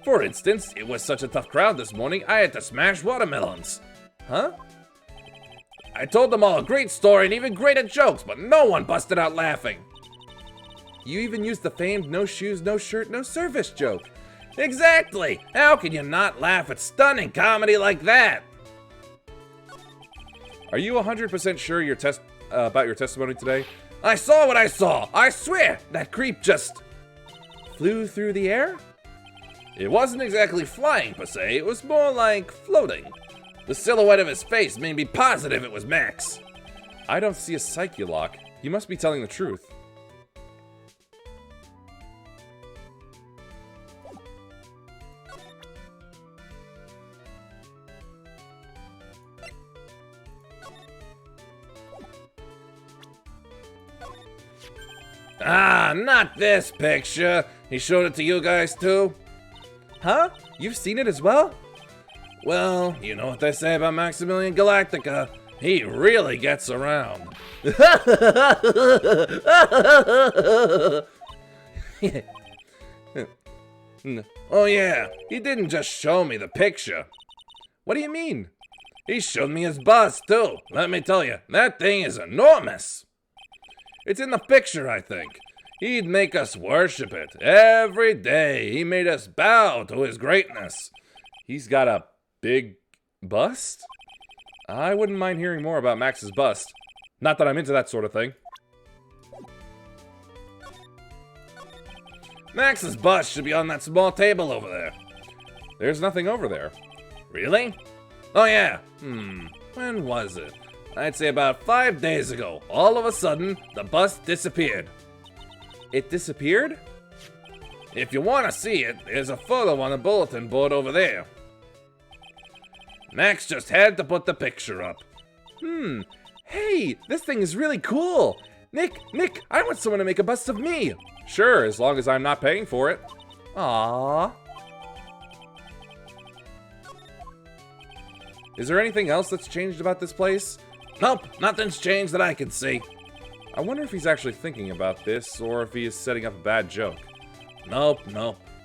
For instance, it was such a tough crowd this morning, I had to smash watermelons. Huh? I told them all a great story and even greater jokes, but no one busted out laughing. You even used the famed no shoes, no shirt, no service joke. Exactly! How can you not laugh at stunning comedy like that? Are you 100% sure about your testimony today? I saw what I saw! I swear! That creep just Flew through the air? It wasn't exactly flying per se, it was more like floating. The silhouette of his face made me positive it was Max. I don't see a psyche lock. You must be telling the truth. Ah, not this picture. He showed it to you guys too? Huh? You've seen it as well? Well, you know what they say about Maximilian Galactica. He really gets around. Oh yeah, he didn't just show me the picture. What do you mean? He showed me his bust too. Let me tell you, that thing is enormous. It's in the picture, I think. He'd make us worship it. Every day, he made us bow to his greatness. He's got a big bust? I wouldn't mind hearing more about Max's bust. Not that I'm into that sort of thing. Max's bust should be on that small table over there. There's nothing over there. Really? Oh yeah. When was it? I'd say about 5 days ago. All of a sudden, the bust disappeared. It disappeared? If you want to see it, there's a photo on the bulletin board over there. Max just had to put the picture up. Hey, this thing is really cool. Nick, I want someone to make a bust of me. Sure, as long as I'm not paying for it. Aww. Is there anything else that's changed about this place? Nope, nothing's changed that I can see. I wonder if he's actually thinking about this, or if he is setting up a bad joke. Nope.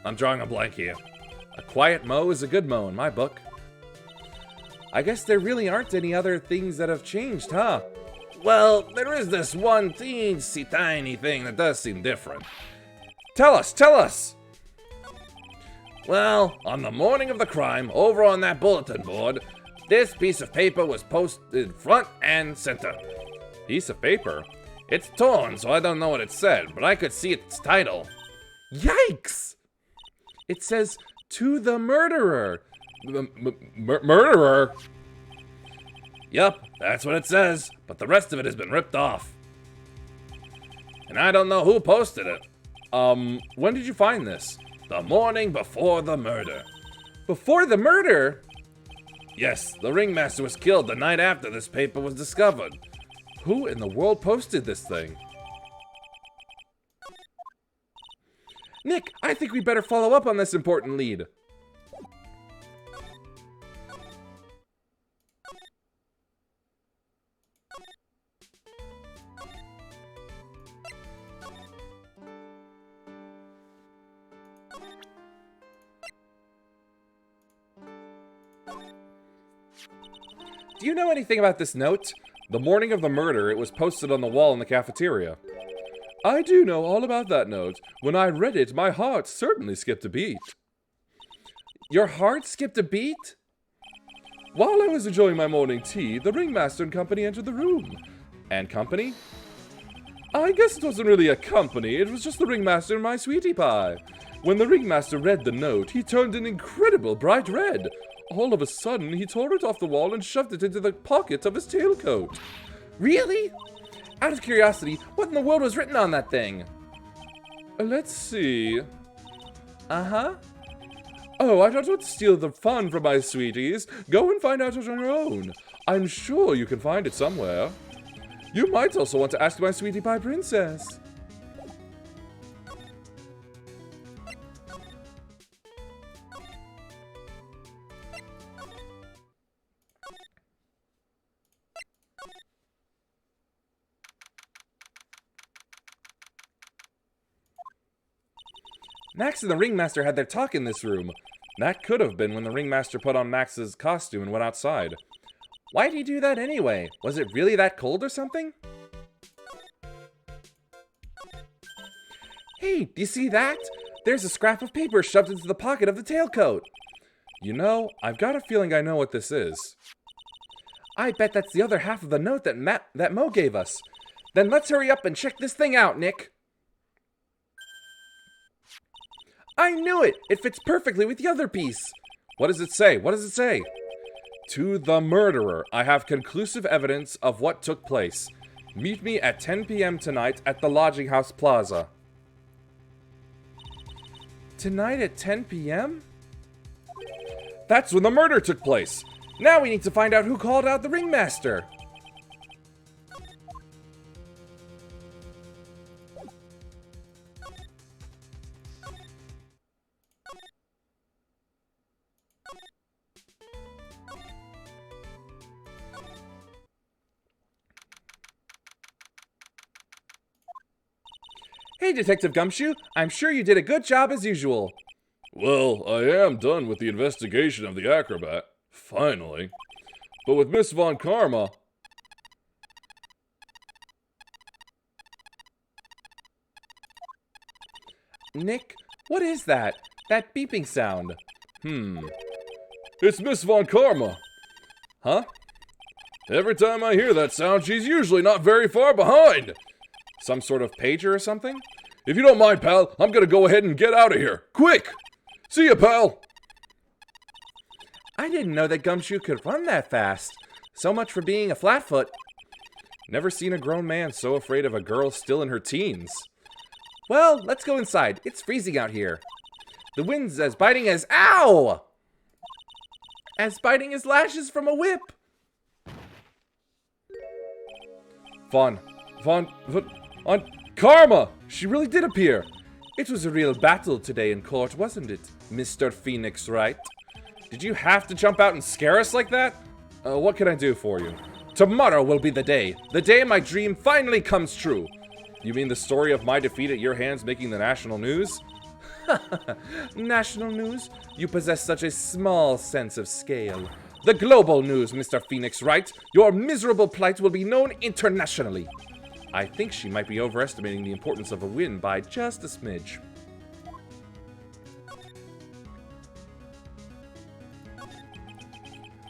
I'm drawing a blank here. A quiet mow is a good mow in my book. I guess there really aren't any other things that have changed, huh? Well, there is this one teensy tiny thing that does seem different. Tell us! Well, on the morning of the crime, over on that bulletin board, this piece of paper was posted front and center. Piece of paper? It's torn, so I don't know what it said, but I could see its title. Yikes! It says, "To the murderer." Murderer? Yup, that's what it says, but the rest of it has been ripped off. And I don't know who posted it. When did you find this? The morning before the murder. Before the murder? Yes, the ringmaster was killed the night after this paper was discovered. Who in the world posted this thing? Nick, I think we better follow up on this important lead. Do you know anything about this note? The morning of the murder, it was posted on the wall in the cafeteria. I do know all about that note. When I read it, my heart certainly skipped a beat. Your heart skipped a beat? While I was enjoying my morning tea, the ringmaster and company entered the room. And company? I guess it wasn't really a company, it was just the ringmaster and my sweetie pie. When the ringmaster read the note, he turned an incredible bright red. All of a sudden, he tore it off the wall and shoved it into the pocket of his tailcoat. Really? Out of curiosity, what in the world was written on that thing? Let's see. Uh-huh. Oh, I don't want to steal the fun from my sweeties. Go and find out on your own. I'm sure you can find it somewhere. You might also want to ask my sweetie pie princess. Max and the Ringmaster had their talk in this room. That could have been when the Ringmaster put on Max's costume and went outside. Why'd he do that anyway? Was it really that cold or something? Hey, do you see that? There's a scrap of paper shoved into the pocket of the tailcoat. You know, I've got a feeling I know what this is. I bet that's the other half of the note that Mo gave us. Then let's hurry up and check this thing out, Nick. I knew it! It fits perfectly with the other piece. What does it say? What does it say? To the murderer, I have conclusive evidence of what took place. Meet me at 10 p.m. tonight at the Lodging House Plaza. Tonight at 10 p.m.? That's when the murder took place. Now we need to find out who called out the Ringmaster. Hey, Detective Gumshoe. I'm sure you did a good job as usual. Well, I am done with the investigation of the acrobat. Finally. But with Miss Von Karma... Nick, what is that? That beeping sound. It's Miss Von Karma. Huh? Every time I hear that sound, she's usually not very far behind. Some sort of pager or something? If you don't mind, pal, I'm gonna go ahead and get out of here. Quick! See ya, pal! I didn't know that Gumshoe could run that fast. So much for being a flatfoot. Never seen a grown man so afraid of a girl still in her teens. Well, let's go inside. It's freezing out here. The wind's as biting as... Ow! As biting as lashes from a whip. Von Karma! She really did appear. It was a real battle today in court, wasn't it, Mr. Phoenix Wright? Did you have to jump out and scare us like that? What can I do for you? Tomorrow will be the day my dream finally comes true. You mean the story of my defeat at your hands making the national news? National news? You possess such a small sense of scale. The global news, Mr. Phoenix Wright. Your miserable plight will be known internationally. I think she might be overestimating the importance of a win by just a smidge.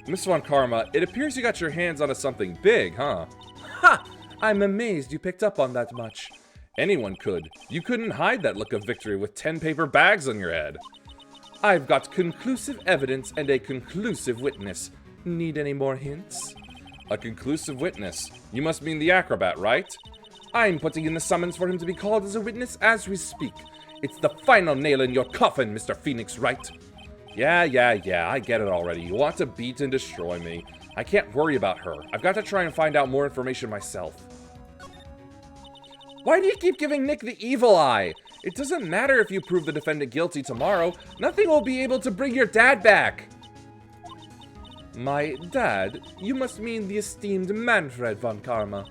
Miss Von Karma, it appears you got your hands onto something big, huh? Ha! I'm amazed you picked up on that much. Anyone could. You couldn't hide that look of victory with 10 paper bags on your head. I've got conclusive evidence and a conclusive witness. Need any more hints? A conclusive witness? You must mean the acrobat, right? I'm putting in the summons for him to be called as a witness as we speak. It's the final nail in your coffin, Mr. Phoenix Wright. Yeah, I get it already. You want to beat and destroy me. I can't worry about her. I've got to try and find out more information myself. Why do you keep giving Nick the evil eye? It doesn't matter if you prove the defendant guilty tomorrow. Nothing will be able to bring your dad back. My dad? You must mean the esteemed Manfred von Karma.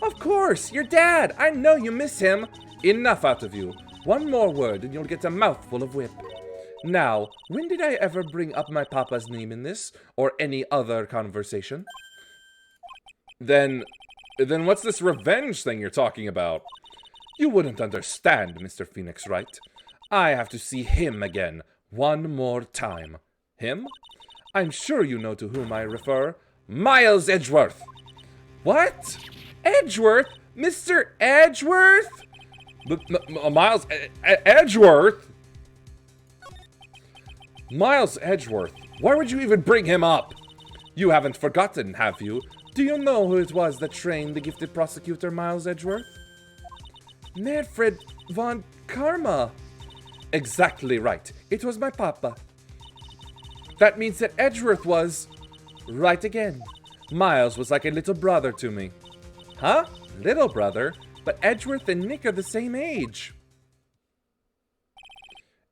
Of course, your dad. I know you miss him. Enough out of you. One more word and you'll get a mouthful of whip. Now, when did I ever bring up my papa's name in this, or any other conversation? Then what's this revenge thing you're talking about? You wouldn't understand, Mr. Phoenix Wright. I have to see him again, one more time. Him? I'm sure you know to whom I refer. Miles Edgeworth! What? Edgeworth? Mr. Edgeworth? Miles Edgeworth? Miles Edgeworth? Why would you even bring him up? You haven't forgotten, have you? Do you know who it was that trained the gifted prosecutor Miles Edgeworth? Manfred von Karma. Exactly right. It was my papa. That means that Edgeworth was... right again. Miles was like a little brother to me. Huh? Little brother? But Edgeworth and Nick are the same age.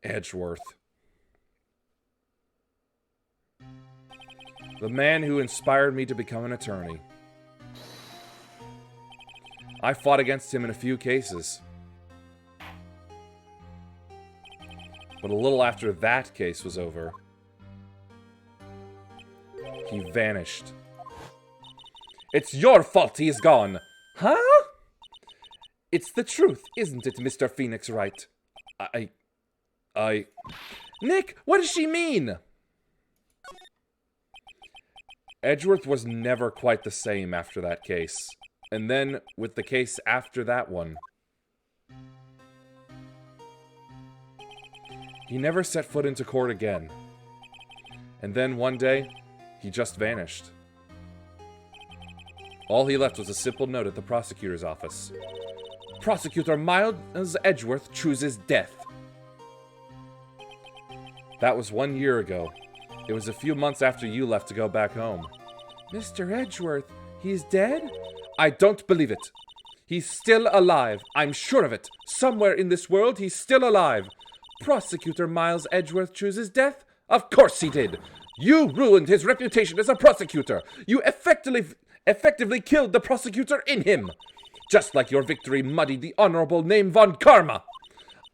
Edgeworth. The man who inspired me to become an attorney. I fought against him in a few cases. But a little after that case was over, he vanished. It's your fault he is gone. Huh? It's the truth, isn't it, Mr. Phoenix Wright? Nick, what does she mean? Edgeworth was never quite the same after that case. And then, with the case after that one, he never set foot into court again. And then one day, he just vanished. All he left was a simple note at the prosecutor's office. Prosecutor Miles Edgeworth chooses death. That was 1 year ago. It was a few months after you left to go back home. Mr. Edgeworth, he's dead? I don't believe it. He's still alive. I'm sure of it. Somewhere in this world, he's still alive. Prosecutor Miles Edgeworth chooses death? Of course he did. You ruined his reputation as a prosecutor. You effectively killed the prosecutor in him. Just like your victory muddied the honorable name Von Karma.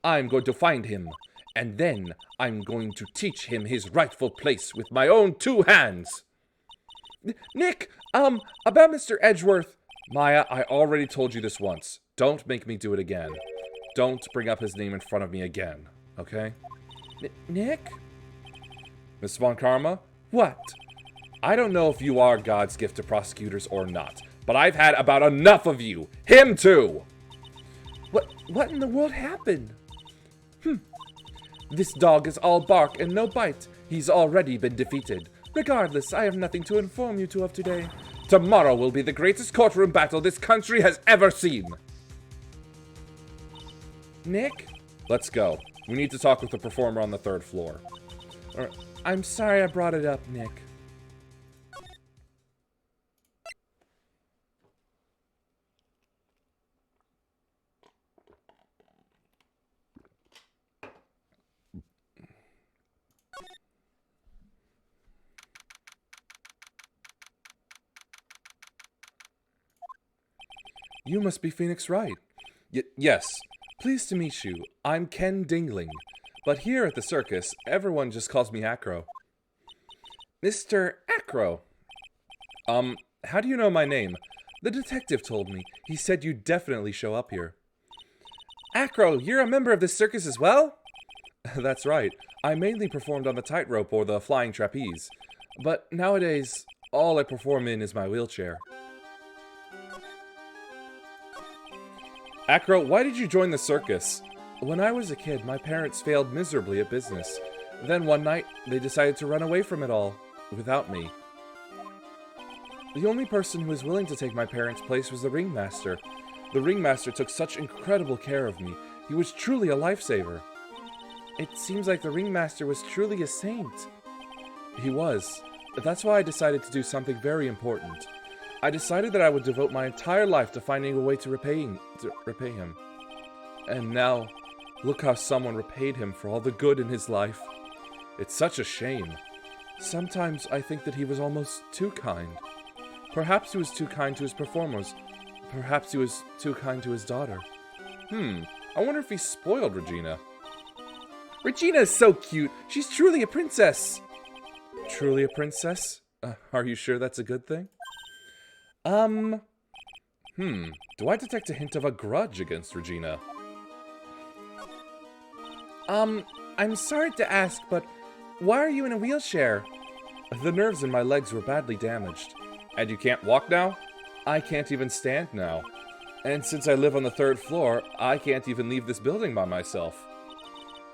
I'm going to find him. And then I'm going to teach him his rightful place with my own 2 hands. Nick, about Mr. Edgeworth. Maya, I already told you this once. Don't make me do it again. Don't bring up his name in front of me again, okay? Nick? Miss Von Karma? What? I don't know if you are God's gift to prosecutors or not, but I've had about enough of you. Him too! What in the world happened? This dog is all bark and no bite. He's already been defeated. Regardless, I have nothing to inform you two of today. Tomorrow will be the greatest courtroom battle this country has ever seen. Nick? Let's go. We need to talk with the performer on the 3rd floor. I'm sorry I brought it up, Nick. You must be Phoenix Wright. Yes. Pleased to meet you. I'm Ken Dingling. But here at the circus, everyone just calls me Acro. Mr. Acro. How do you know my name? The detective told me. He said you'd definitely show up here. Acro, you're a member of this circus as well? That's right. I mainly performed on the tightrope or the flying trapeze. But nowadays, all I perform in is my wheelchair. Acro, why did you join the circus? When I was a kid, my parents failed miserably at business. Then one night, they decided to run away from it all, without me. The only person who was willing to take my parents' place was the ringmaster. The ringmaster took such incredible care of me. He was truly a lifesaver. It seems like the ringmaster was truly a saint. He was. That's why I decided to do something very important. I decided that I would devote my entire life to finding a way to repay him. And now, look how someone repaid him for all the good in his life. It's such a shame. Sometimes I think that he was almost too kind. Perhaps he was too kind to his performers. Perhaps he was too kind to his daughter. I wonder if he spoiled Regina. Regina is so cute. She's truly a princess. Truly a princess? Are you sure that's a good thing? Do I detect a hint of a grudge against Regina? I'm sorry to ask, but why are you in a wheelchair? The nerves in my legs were badly damaged. And you can't walk now? I can't even stand now. And since I live on the 3rd floor, I can't even leave this building by myself.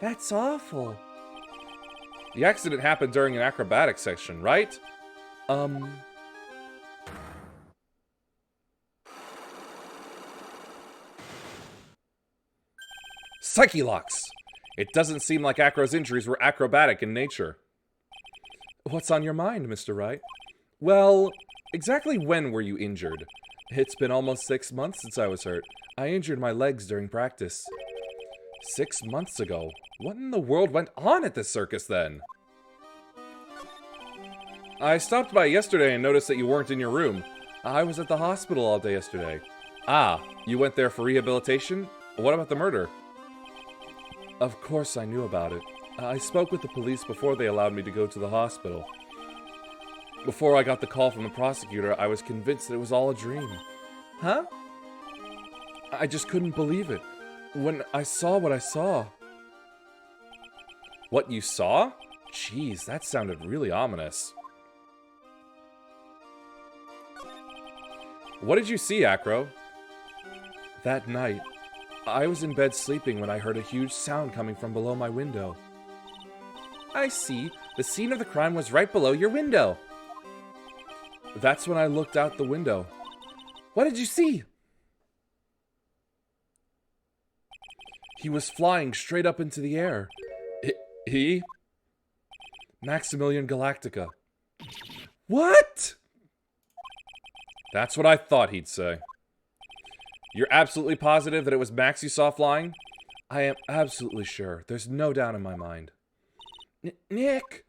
That's awful. The accident happened during an acrobatic section, right? Psyche locks! It doesn't seem like Acro's injuries were acrobatic in nature. What's on your mind, Mr. Wright? Well, exactly when were you injured? It's been almost 6 months since I was hurt. I injured my legs during practice. 6 months ago? What in the world went on at this circus then? I stopped by yesterday and noticed that you weren't in your room. I was at the hospital all day yesterday. Ah, you went there for rehabilitation? What about the murder? Of course I knew about it. I spoke with the police before they allowed me to go to the hospital. Before I got the call from the prosecutor, I was convinced that it was all a dream. Huh? I just couldn't believe it. When I saw what I saw. What you saw? Jeez, that sounded really ominous. What did you see, Acro? That night, I was in bed sleeping when I heard a huge sound coming from below my window. I see. The scene of the crime was right below your window. That's when I looked out the window. What did you see? He was flying straight up into the air. He? Maximilian Galactica. What? That's what I thought he'd say. You're absolutely positive that it was Max you saw flying? I am absolutely sure. There's no doubt in my mind. Nick!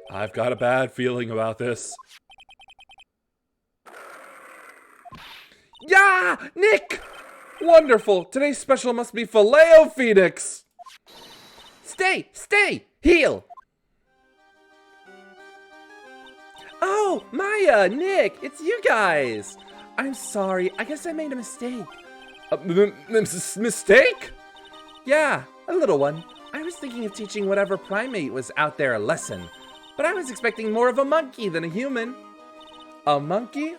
I've got a bad feeling about this. Yeah! Nick! Wonderful! Today's special must be Filet-O-Phoenix! Stay! Stay! Heal! Oh, Maya! Nick! It's you guys! I'm sorry. I guess I made a mistake. Mistake? Yeah, a little one. I was thinking of teaching whatever primate was out there a lesson. But I was expecting more of a monkey than a human. A monkey?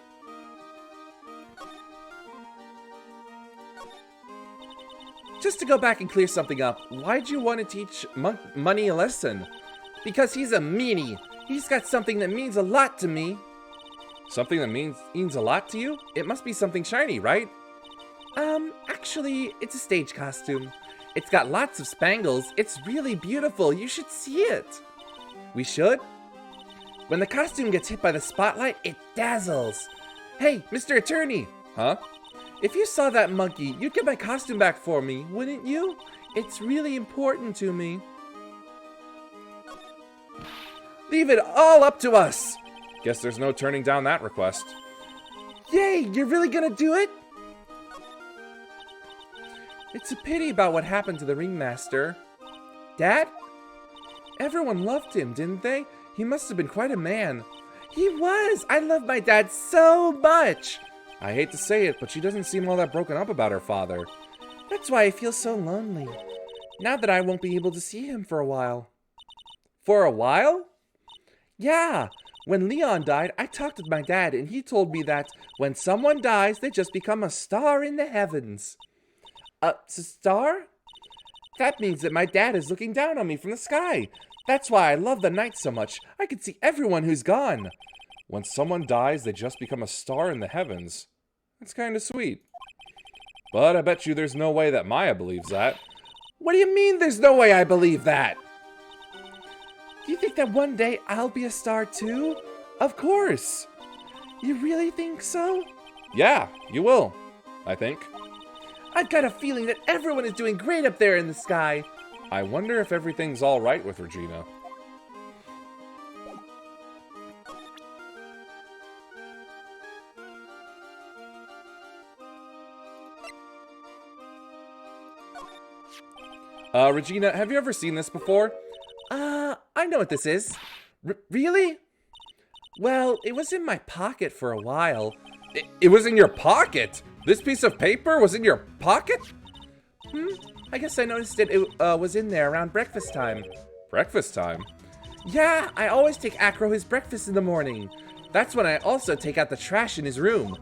Just to go back and clear something up, why'd you want to teach Money a lesson? Because he's a meanie. He's got something that means a lot to me. Something that means a lot to you? It must be something shiny, right? Actually, it's a stage costume. It's got lots of spangles. It's really beautiful. You should see it. We should? When the costume gets hit by the spotlight, it dazzles. Hey, Mr. Attorney. Huh? If you saw that monkey, you'd get my costume back for me, wouldn't you? It's really important to me. Leave it all up to us. Guess there's no turning down that request. Yay, you're really gonna do it? It's a pity about what happened to the ringmaster. Dad? Everyone loved him, didn't they? He must have been quite a man. He was! I love my dad so much! I hate to say it, but she doesn't seem all that broken up about her father. That's why I feel so lonely. Now that I won't be able to see him for a while. For a while? Yeah! When Leon died, I talked with my dad, and he told me that when someone dies, they just become a star in the heavens. A star? That means that my dad is looking down on me from the sky. That's why I love the night so much. I can see everyone who's gone. When someone dies, they just become a star in the heavens. That's kind of sweet. But I bet you there's no way that Maya believes that. What do you mean there's no way I believe that? Do you think that one day I'll be a star too? Of course. You really think so? Yeah, you will, I think. I've got a feeling that everyone is doing great up there in the sky. I wonder if everything's all right with Regina. Regina, have you ever seen this before? I know what this is. Really? Well, it was in my pocket for a while. It was in your pocket? This piece of paper was in your pocket? I guess I noticed it was in there around breakfast time. Breakfast time? Yeah, I always take Acro his breakfast in the morning. That's when I also take out the trash in his room.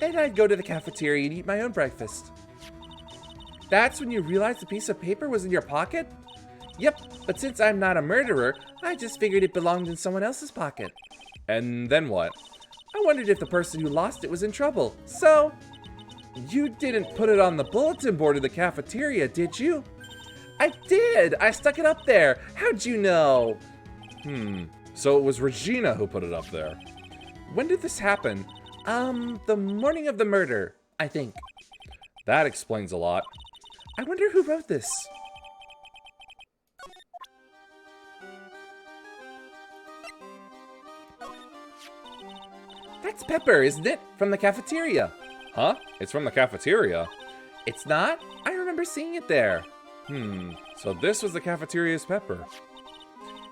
Then I'd go to the cafeteria and eat my own breakfast. That's when you realized the piece of paper was in your pocket? Yep, but since I'm not a murderer, I just figured it belonged in someone else's pocket. And then what? I wondered if the person who lost it was in trouble. So, you didn't put it on the bulletin board in the cafeteria, did you? I did! I stuck it up there. How'd you know? So it was Regina who put it up there. When did this happen? The morning of the murder, I think. That explains a lot. I wonder who wrote this. That's Pepper, isn't it? From the cafeteria. Huh? It's from the cafeteria? It's not? I remember seeing it there. So this was the cafeteria's Pepper.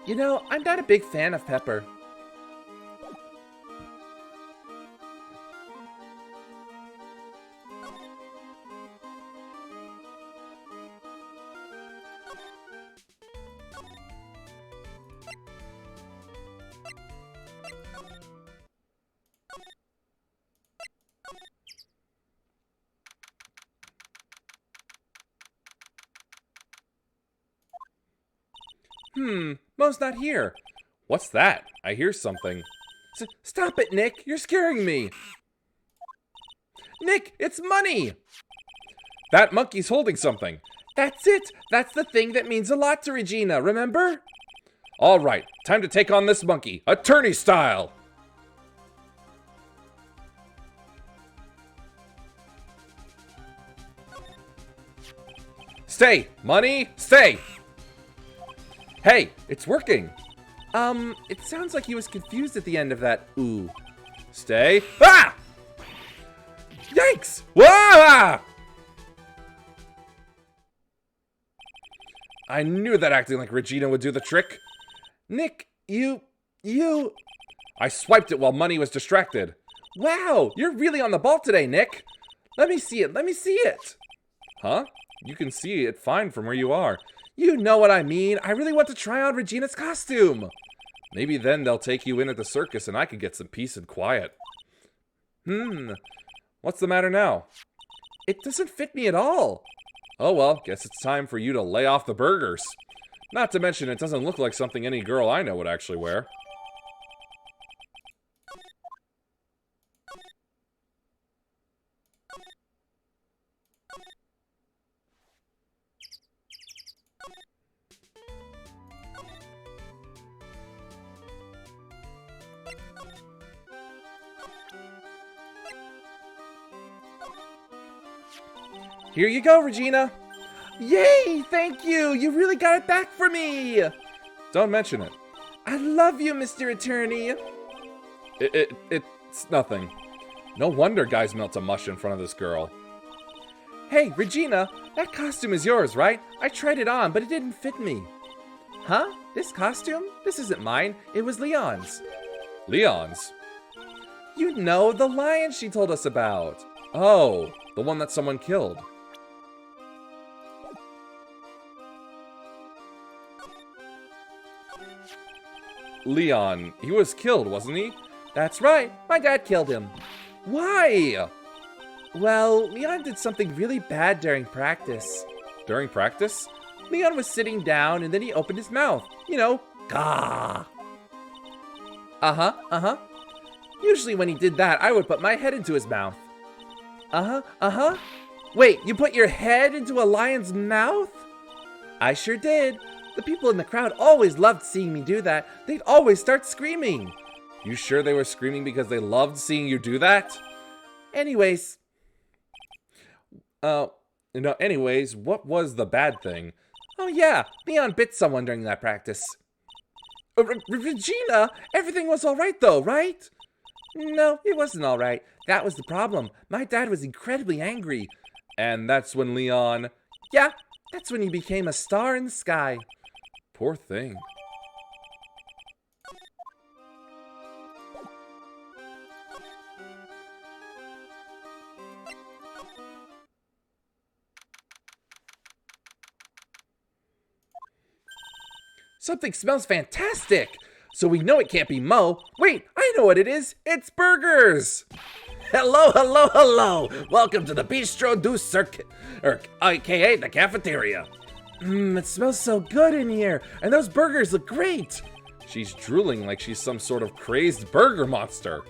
You know, I'm not a big fan of Pepper. Mo's not here. What's that? I hear something. Stop it, Nick. You're scaring me. Nick, it's money. That monkey's holding something. That's it. That's the thing that means a lot to Regina, remember? All right, time to take on this monkey, attorney style. Stay, money, stay. Hey, it's working. It sounds like he was confused at the end of that ooh. Stay. Ah! Yikes! Wah! I knew that acting like Regina would do the trick. Nick, you... I swiped it while Money was distracted. Wow, you're really on the ball today, Nick. Let me see it. Huh? You can see it fine from where you are. You know what I mean. I really want to try on Regina's costume. Maybe then they'll take you in at the circus and I can get some peace and quiet. What's the matter now? It doesn't fit me at all. Oh well, guess it's time for you to lay off the burgers. Not to mention it doesn't look like something any girl I know would actually wear. Here you go, Regina. Yay, thank you. You really got it back for me. Don't mention it. I love you, Mr. Attorney. It's nothing. No wonder guys melt to mush in front of this girl. Hey, Regina, that costume is yours, right? I tried it on, but it didn't fit me. Huh? This costume? This isn't mine. It was Leon's. Leon's? You know, the lion she told us about. Oh, the one that someone killed. Leon, he was killed, wasn't he? That's right. My dad killed him. Why? Well, Leon did something really bad during practice. During practice? Leon was sitting down and then he opened his mouth. You know, gah. Uh-huh. Usually when he did that, I would put my head into his mouth. Uh-huh. Wait, you put your head into a lion's mouth? I sure did. The people in the crowd always loved seeing me do that. They'd always start screaming. You sure they were screaming because they loved seeing you do that? Anyways, what was the bad thing? Oh yeah, Leon bit someone during that practice. Regina, everything was alright though, right? No, it wasn't alright. That was the problem. My dad was incredibly angry. And that's when Leon... Yeah, that's when he became a star in the sky. Poor thing. Something smells fantastic. So we know it can't be Mo. Wait, I know what it is. It's burgers. Hello, hello, hello! Welcome to the Bistro du Circuit, aka the cafeteria. It smells so good in here, and those burgers look great. She's drooling like she's some sort of crazed burger monster.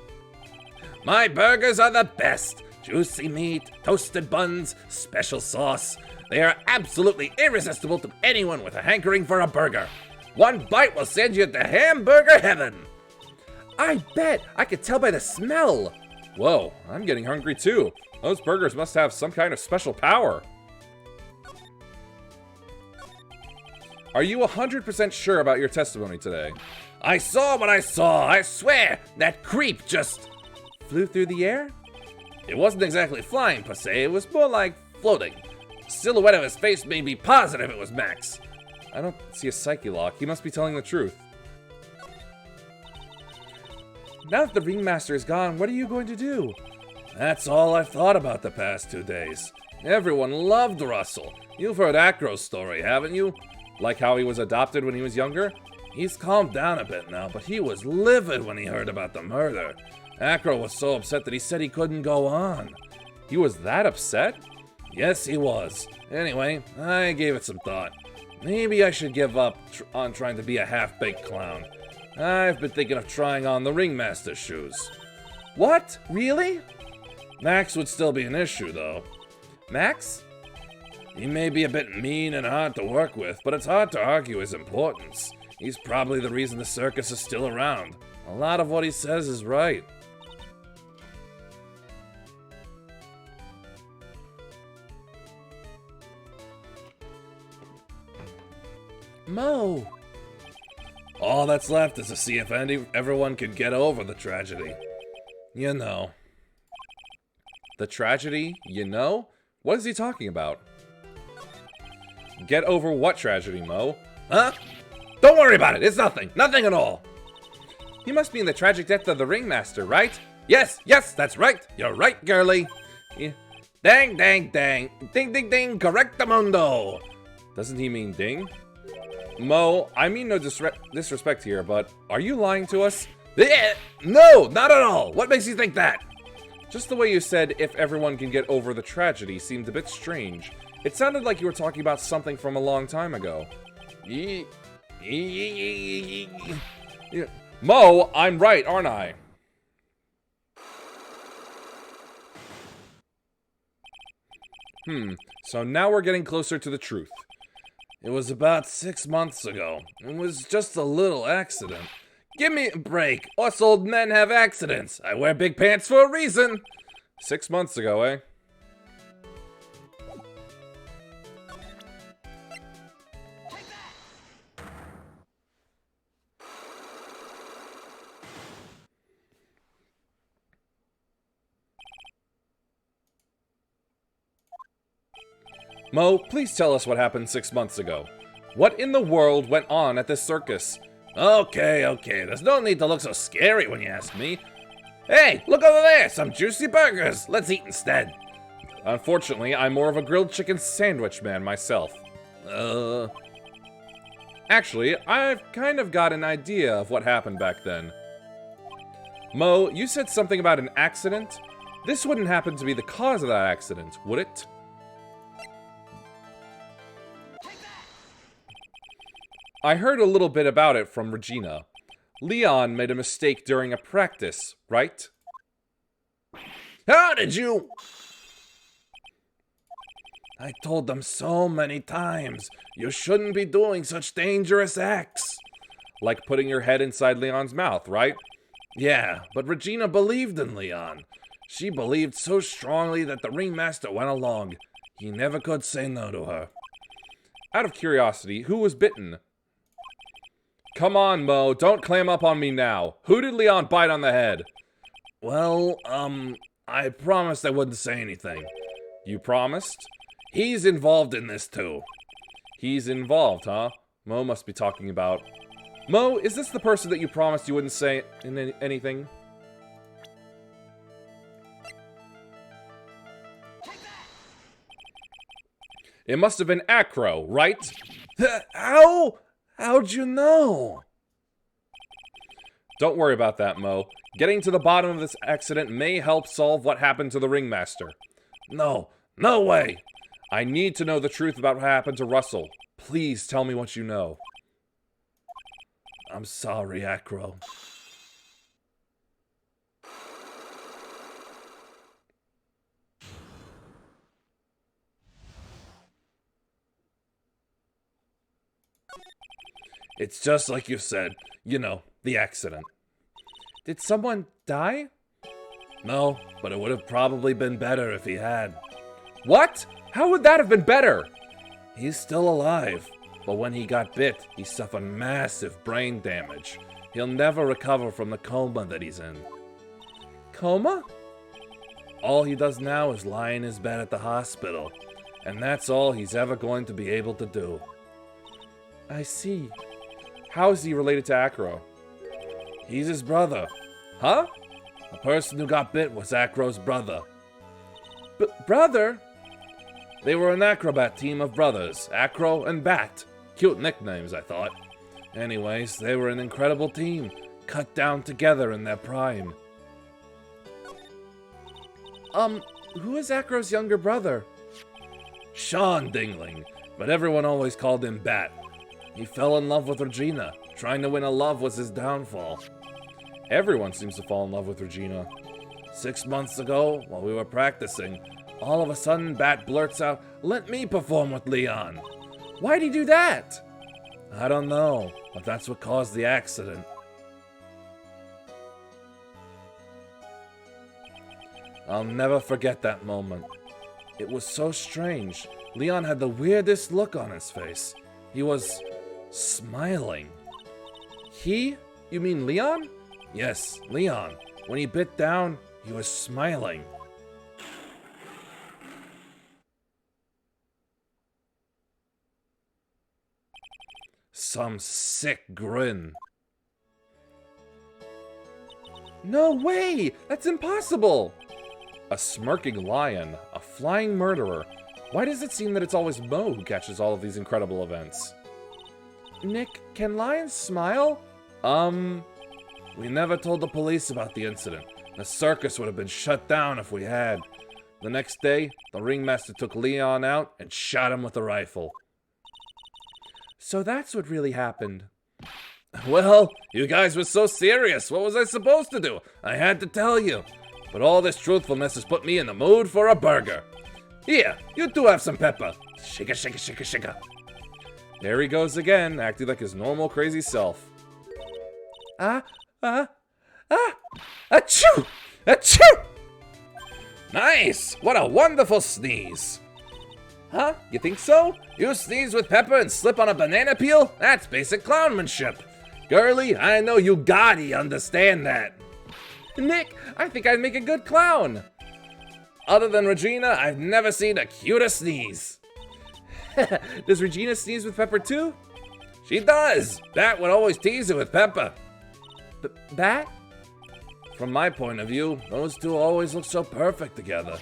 My burgers are the best. Juicy meat, toasted buns, special sauce. They are absolutely irresistible to anyone with a hankering for a burger. One bite will send you to hamburger heaven. I bet. I could tell by the smell. Whoa, I'm getting hungry too. Those burgers must have some kind of special power. Are you 100% sure about your testimony today? I saw what I saw. I swear, that creep just flew through the air? It wasn't exactly flying per se. It was more like floating. The silhouette of his face made me positive it was Max. I don't see a psyche lock. He must be telling the truth. Now that the ringmaster is gone, what are you going to do? That's all I've thought about the past 2 days. Everyone loved Russell. You've heard Acro's story, haven't you? Like how he was adopted when he was younger? He's calmed down a bit now, but he was livid when he heard about the murder. Acro was so upset that he said he couldn't go on. He was that upset? Yes, he was. Anyway, I gave it some thought. Maybe I should give up on trying to be a half-baked clown. I've been thinking of trying on the ringmaster's shoes. What? Really? Max would still be an issue, though. Max? He may be a bit mean and hard to work with, but it's hard to argue his importance. He's probably the reason the circus is still around. A lot of what he says is right. Mo! All that's left is to see if everyone can get over the tragedy. You know. The tragedy, you know? What is he talking about? Get over what tragedy, Mo? Huh? Don't worry about it. It's nothing. Nothing at all. He must mean the tragic death of the ringmaster, right? Yes, that's right. You're right, girlie. Yeah. Dang, dang, dang. Ding, ding, ding. Correctamundo. Doesn't he mean ding? Mo, I mean no disrespect here, but are you lying to us? No, not at all. What makes you think that? Just the way you said, if everyone can get over the tragedy, seemed a bit strange. It sounded like you were talking about something from a long time ago. Mo, I'm right, aren't I? So now we're getting closer to the truth. It was about 6 months ago. It was just a little accident. Give me a break. Us old men have accidents. I wear big pants for a reason. 6 months ago, eh? Mo, please tell us what happened 6 months ago. What in the world went on at this circus? Okay. There's no need to look so scary when you ask me. Hey, look over there! Some juicy burgers! Let's eat instead. Unfortunately, I'm more of a grilled chicken sandwich man myself. Actually, I've kind of got an idea of what happened back then. Mo, you said something about an accident? This wouldn't happen to be the cause of that accident, would it? I heard a little bit about it from Regina. Leon made a mistake during a practice, right? How did you... I told them so many times, you shouldn't be doing such dangerous acts. Like putting your head inside Leon's mouth, right? Yeah, but Regina believed in Leon. She believed so strongly that the ringmaster went along. He never could say no to her. Out of curiosity, who was bitten? Come on, Mo, don't clam up on me now. Who did Leon bite on the head? Well, I promised I wouldn't say anything. You promised? He's involved in this too. He's involved, huh? Mo must be talking about... Mo, is this the person that you promised you wouldn't say anything? It must have been Acro, right? How'd you know? Don't worry about that, Mo. Getting to the bottom of this accident may help solve what happened to the ringmaster. No, no way. I need to know the truth about what happened to Russell. Please tell me what you know. I'm sorry, Acro. It's just like you said. You know, the accident. Did someone die? No, but it would have probably been better if he had. What? How would that have been better? He's still alive, but when he got bit, he suffered massive brain damage. He'll never recover from the coma that he's in. Coma? All he does now is lie in his bed at the hospital, and that's all he's ever going to be able to do. I see. How is he related to Acro? He's his brother. Huh? The person who got bit was Acro's brother. Brother? They were an acrobat team of brothers, Acro and Bat. Cute nicknames, I thought. Anyways, they were an incredible team, cut down together in their prime. Who is Acro's younger brother? Sean Dingling, but everyone always called him Bat. He fell in love with Regina. Trying to win a love was his downfall. Everyone seems to fall in love with Regina. 6 months ago, while we were practicing, all of a sudden Bat blurts out, "Let me perform with Leon." Why'd he do that? I don't know, but that's what caused the accident. I'll never forget that moment. It was so strange. Leon had the weirdest look on his face. He was smiling. He? You mean Leon? Yes, Leon. When he bit down, he was smiling. Some sick grin. No way! That's impossible! A smirking lion, a flying murderer. Why does it seem that it's always Mo who catches all of these incredible events? Nick, can lions smile? We never told the police about the incident. The circus would have been shut down if we had. The next day, the ringmaster took Leon out and shot him with a rifle. So that's what really happened. Well, you guys were so serious. What was I supposed to do? I had to tell you. But all this truthfulness has put me in the mood for a burger. Here, you two have some pepper. Shika, shika, shika, shika. There he goes again, acting like his normal crazy self. Achoo! Achoo! Nice! What a wonderful sneeze. Huh? You think so? You sneeze with pepper and slip on a banana peel? That's basic clownmanship. Girlie, I know you gotta understand that. Nick, I think I'd make a good clown. Other than Regina, I've never seen a cuter sneeze. Does Regina sneeze with pepper too? She does. Bat would always tease her with pepper. Bat? From my point of view, those two always look so perfect together.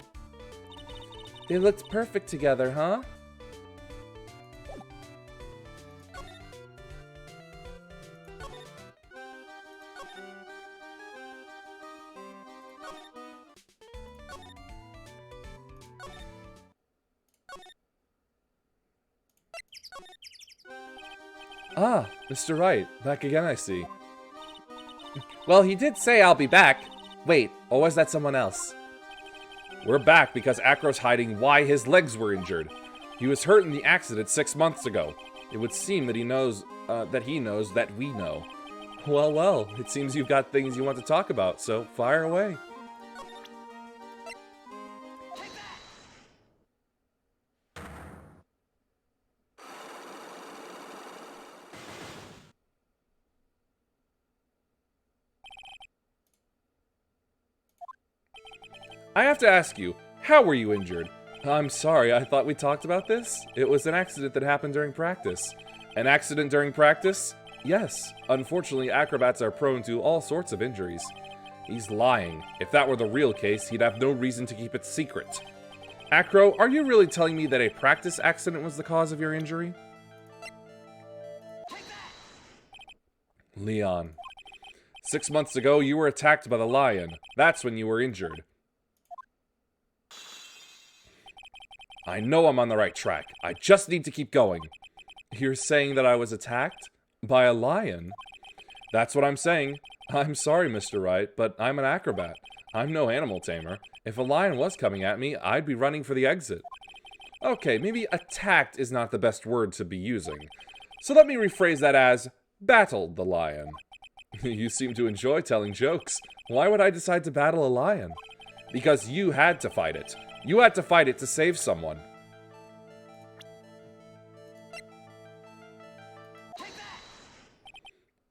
They looked perfect together, huh? Ah, Mr. Wright, back again I see. Well, he did say I'll be back. Wait, or was that someone else? We're back because Acro's hiding why his legs were injured. He was hurt in the accident 6 months ago. It would seem that he knows that we know. Well, it seems you've got things you want to talk about, so fire away. I have to ask you, how were you injured? I'm sorry, I thought we talked about this. It was an accident that happened during practice. An accident during practice? Yes. Unfortunately, acrobats are prone to all sorts of injuries. He's lying. If that were the real case, he'd have no reason to keep it secret. Acro, are you really telling me that a practice accident was the cause of your injury? Leon. 6 months ago, you were attacked by the lion. That's when you were injured. I know I'm on the right track. I just need to keep going. You're saying that I was attacked? By a lion? That's what I'm saying. I'm sorry, Mr. Wright, but I'm an acrobat. I'm no animal tamer. If a lion was coming at me, I'd be running for the exit. Okay, maybe attacked is not the best word to be using. So let me rephrase that as battled the lion. You seem to enjoy telling jokes. Why would I decide to battle a lion? Because you had to fight it. You had to fight it to save someone.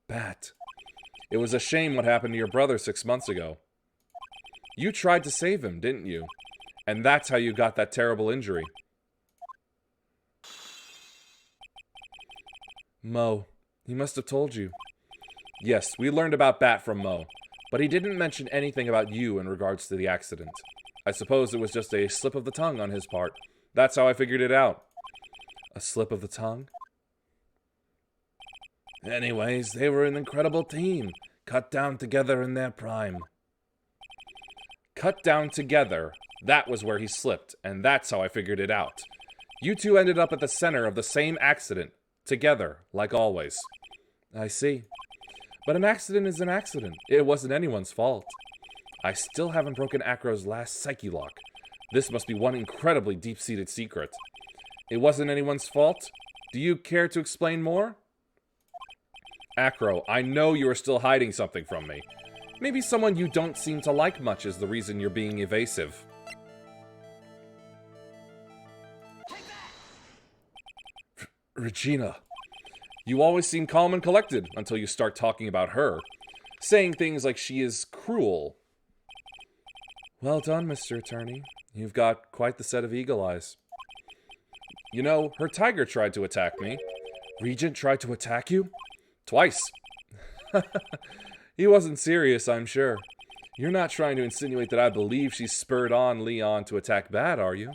Bat. It was a shame what happened to your brother 6 months ago. You tried to save him, didn't you? And that's how you got that terrible injury. Mo. He must have told you. Yes, we learned about Bat from Mo, but he didn't mention anything about you in regards to the accident. I suppose it was just a slip of the tongue on his part. That's how I figured it out. A slip of the tongue? Anyways, they were an incredible team, cut down together in their prime. Cut down together. That was where he slipped, and that's how I figured it out. You two ended up at the center of the same accident, together, like always. I see. But an accident is an accident. It wasn't anyone's fault. I still haven't broken Acro's last psyche lock. This must be one incredibly deep-seated secret. It wasn't anyone's fault? Do you care to explain more? Acro, I know you are still hiding something from me. Maybe someone you don't seem to like much is the reason you're being evasive. Regina. You always seem calm and collected until you start talking about her. Saying things like she is cruel. Well done, Mr. Attorney. You've got quite the set of eagle eyes. You know, her tiger tried to attack me. Regent tried to attack you? Twice. He wasn't serious, I'm sure. You're not trying to insinuate that I believe she spurred on Leon to attack Bat, are you?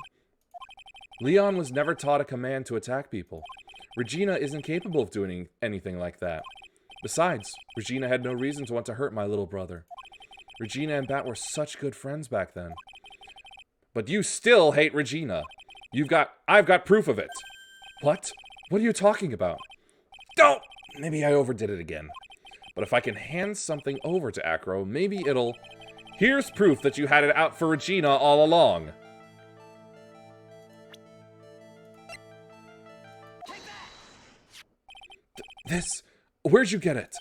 Leon was never taught a command to attack people. Regina isn't capable of doing anything like that. Besides, Regina had no reason to want to hurt my little brother. Regina and Bat were such good friends back then. But you still hate Regina. I've got proof of it. What? What are you talking about? Don't! Maybe I overdid it again. But if I can hand something over to Acro, maybe it'll... Here's proof that you had it out for Regina all along. This? Where'd you get it?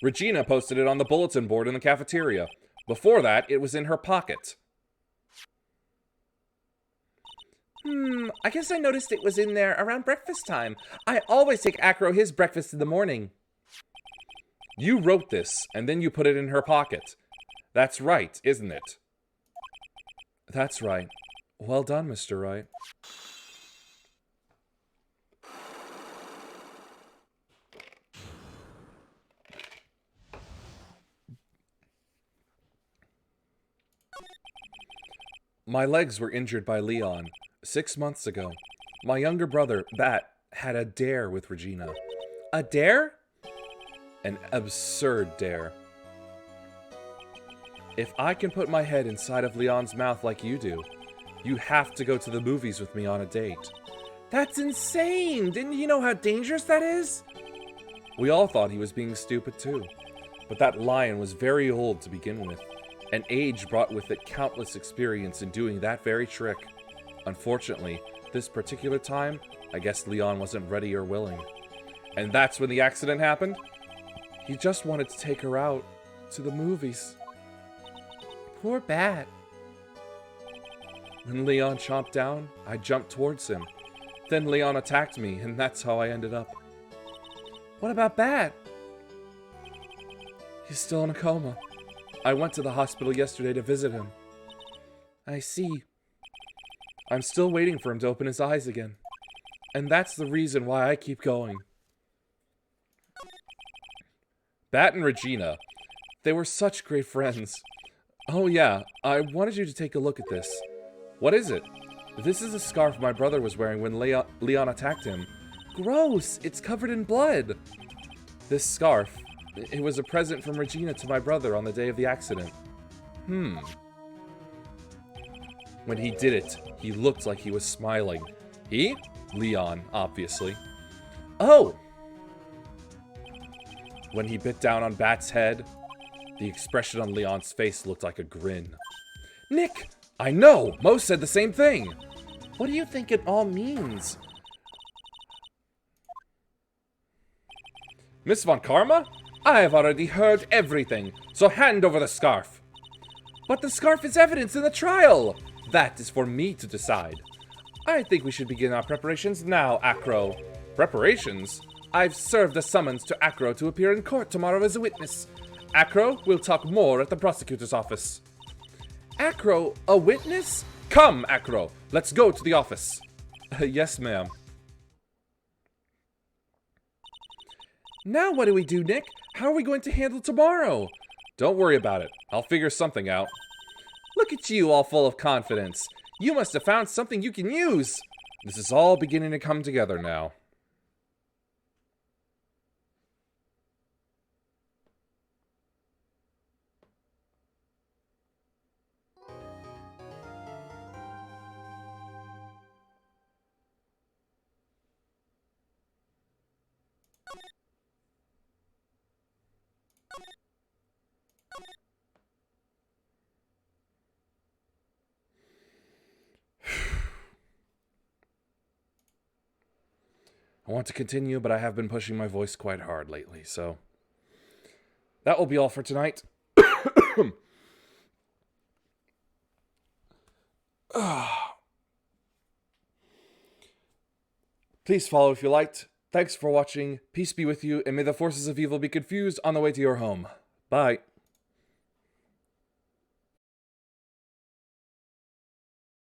Regina posted it on the bulletin board in the cafeteria. Before that, it was in her pocket. I guess I noticed it was in there around breakfast time. I always take Acro his breakfast in the morning. You wrote this, and then you put it in her pocket. That's right, isn't it? That's right. Well done, Mr. Wright. My legs were injured by Leon 6 months ago. My younger brother, Bat, had a dare with Regina. A dare? An absurd dare. If I can put my head inside of Leon's mouth like you do, you have to go to the movies with me on a date. That's insane! Didn't you know how dangerous that is? We all thought he was being stupid too. But that lion was very old to begin with. And age brought with it countless experience in doing that very trick. Unfortunately, this particular time, I guess Leon wasn't ready or willing. And that's when the accident happened? He just wanted to take her out to the movies. Poor Bat. When Leon chomped down, I jumped towards him. Then Leon attacked me, and that's how I ended up. What about Bat? He's still in a coma. I went to the hospital yesterday to visit him. I see. I'm still waiting for him to open his eyes again. And that's the reason why I keep going. Bat and Regina. They were such great friends. Oh yeah, I wanted you to take a look at this. What is it? This is a scarf my brother was wearing when Leon attacked him. Gross! It's covered in blood! This scarf, It was a present from Regina to my brother on the day of the accident. When he did it, he looked like he was smiling. He? Leon, obviously. Oh! When he bit down on Bat's head, the expression on Leon's face looked like a grin. Nick! I know! Mo said the same thing! What do you think it all means? Miss Von Karma? I have already heard everything, so hand over the scarf. But the scarf is evidence in the trial! That is for me to decide. I think we should begin our preparations now, Acro. Preparations? I've served a summons to Acro to appear in court tomorrow as a witness. Acro will talk more at the prosecutor's office. Acro, a witness? Come, Acro, let's go to the office. Yes, ma'am. Now what do we do, Nick? How are we going to handle tomorrow? Don't worry about it. I'll figure something out. Look at you, all full of confidence. You must have found something you can use. This is all beginning to come together now. I want to continue, but I have been pushing my voice quite hard lately, so that will be all for tonight. Please follow if you liked. Thanks for watching. Peace be with you, and may the forces of evil be confused on the way to your home. Bye.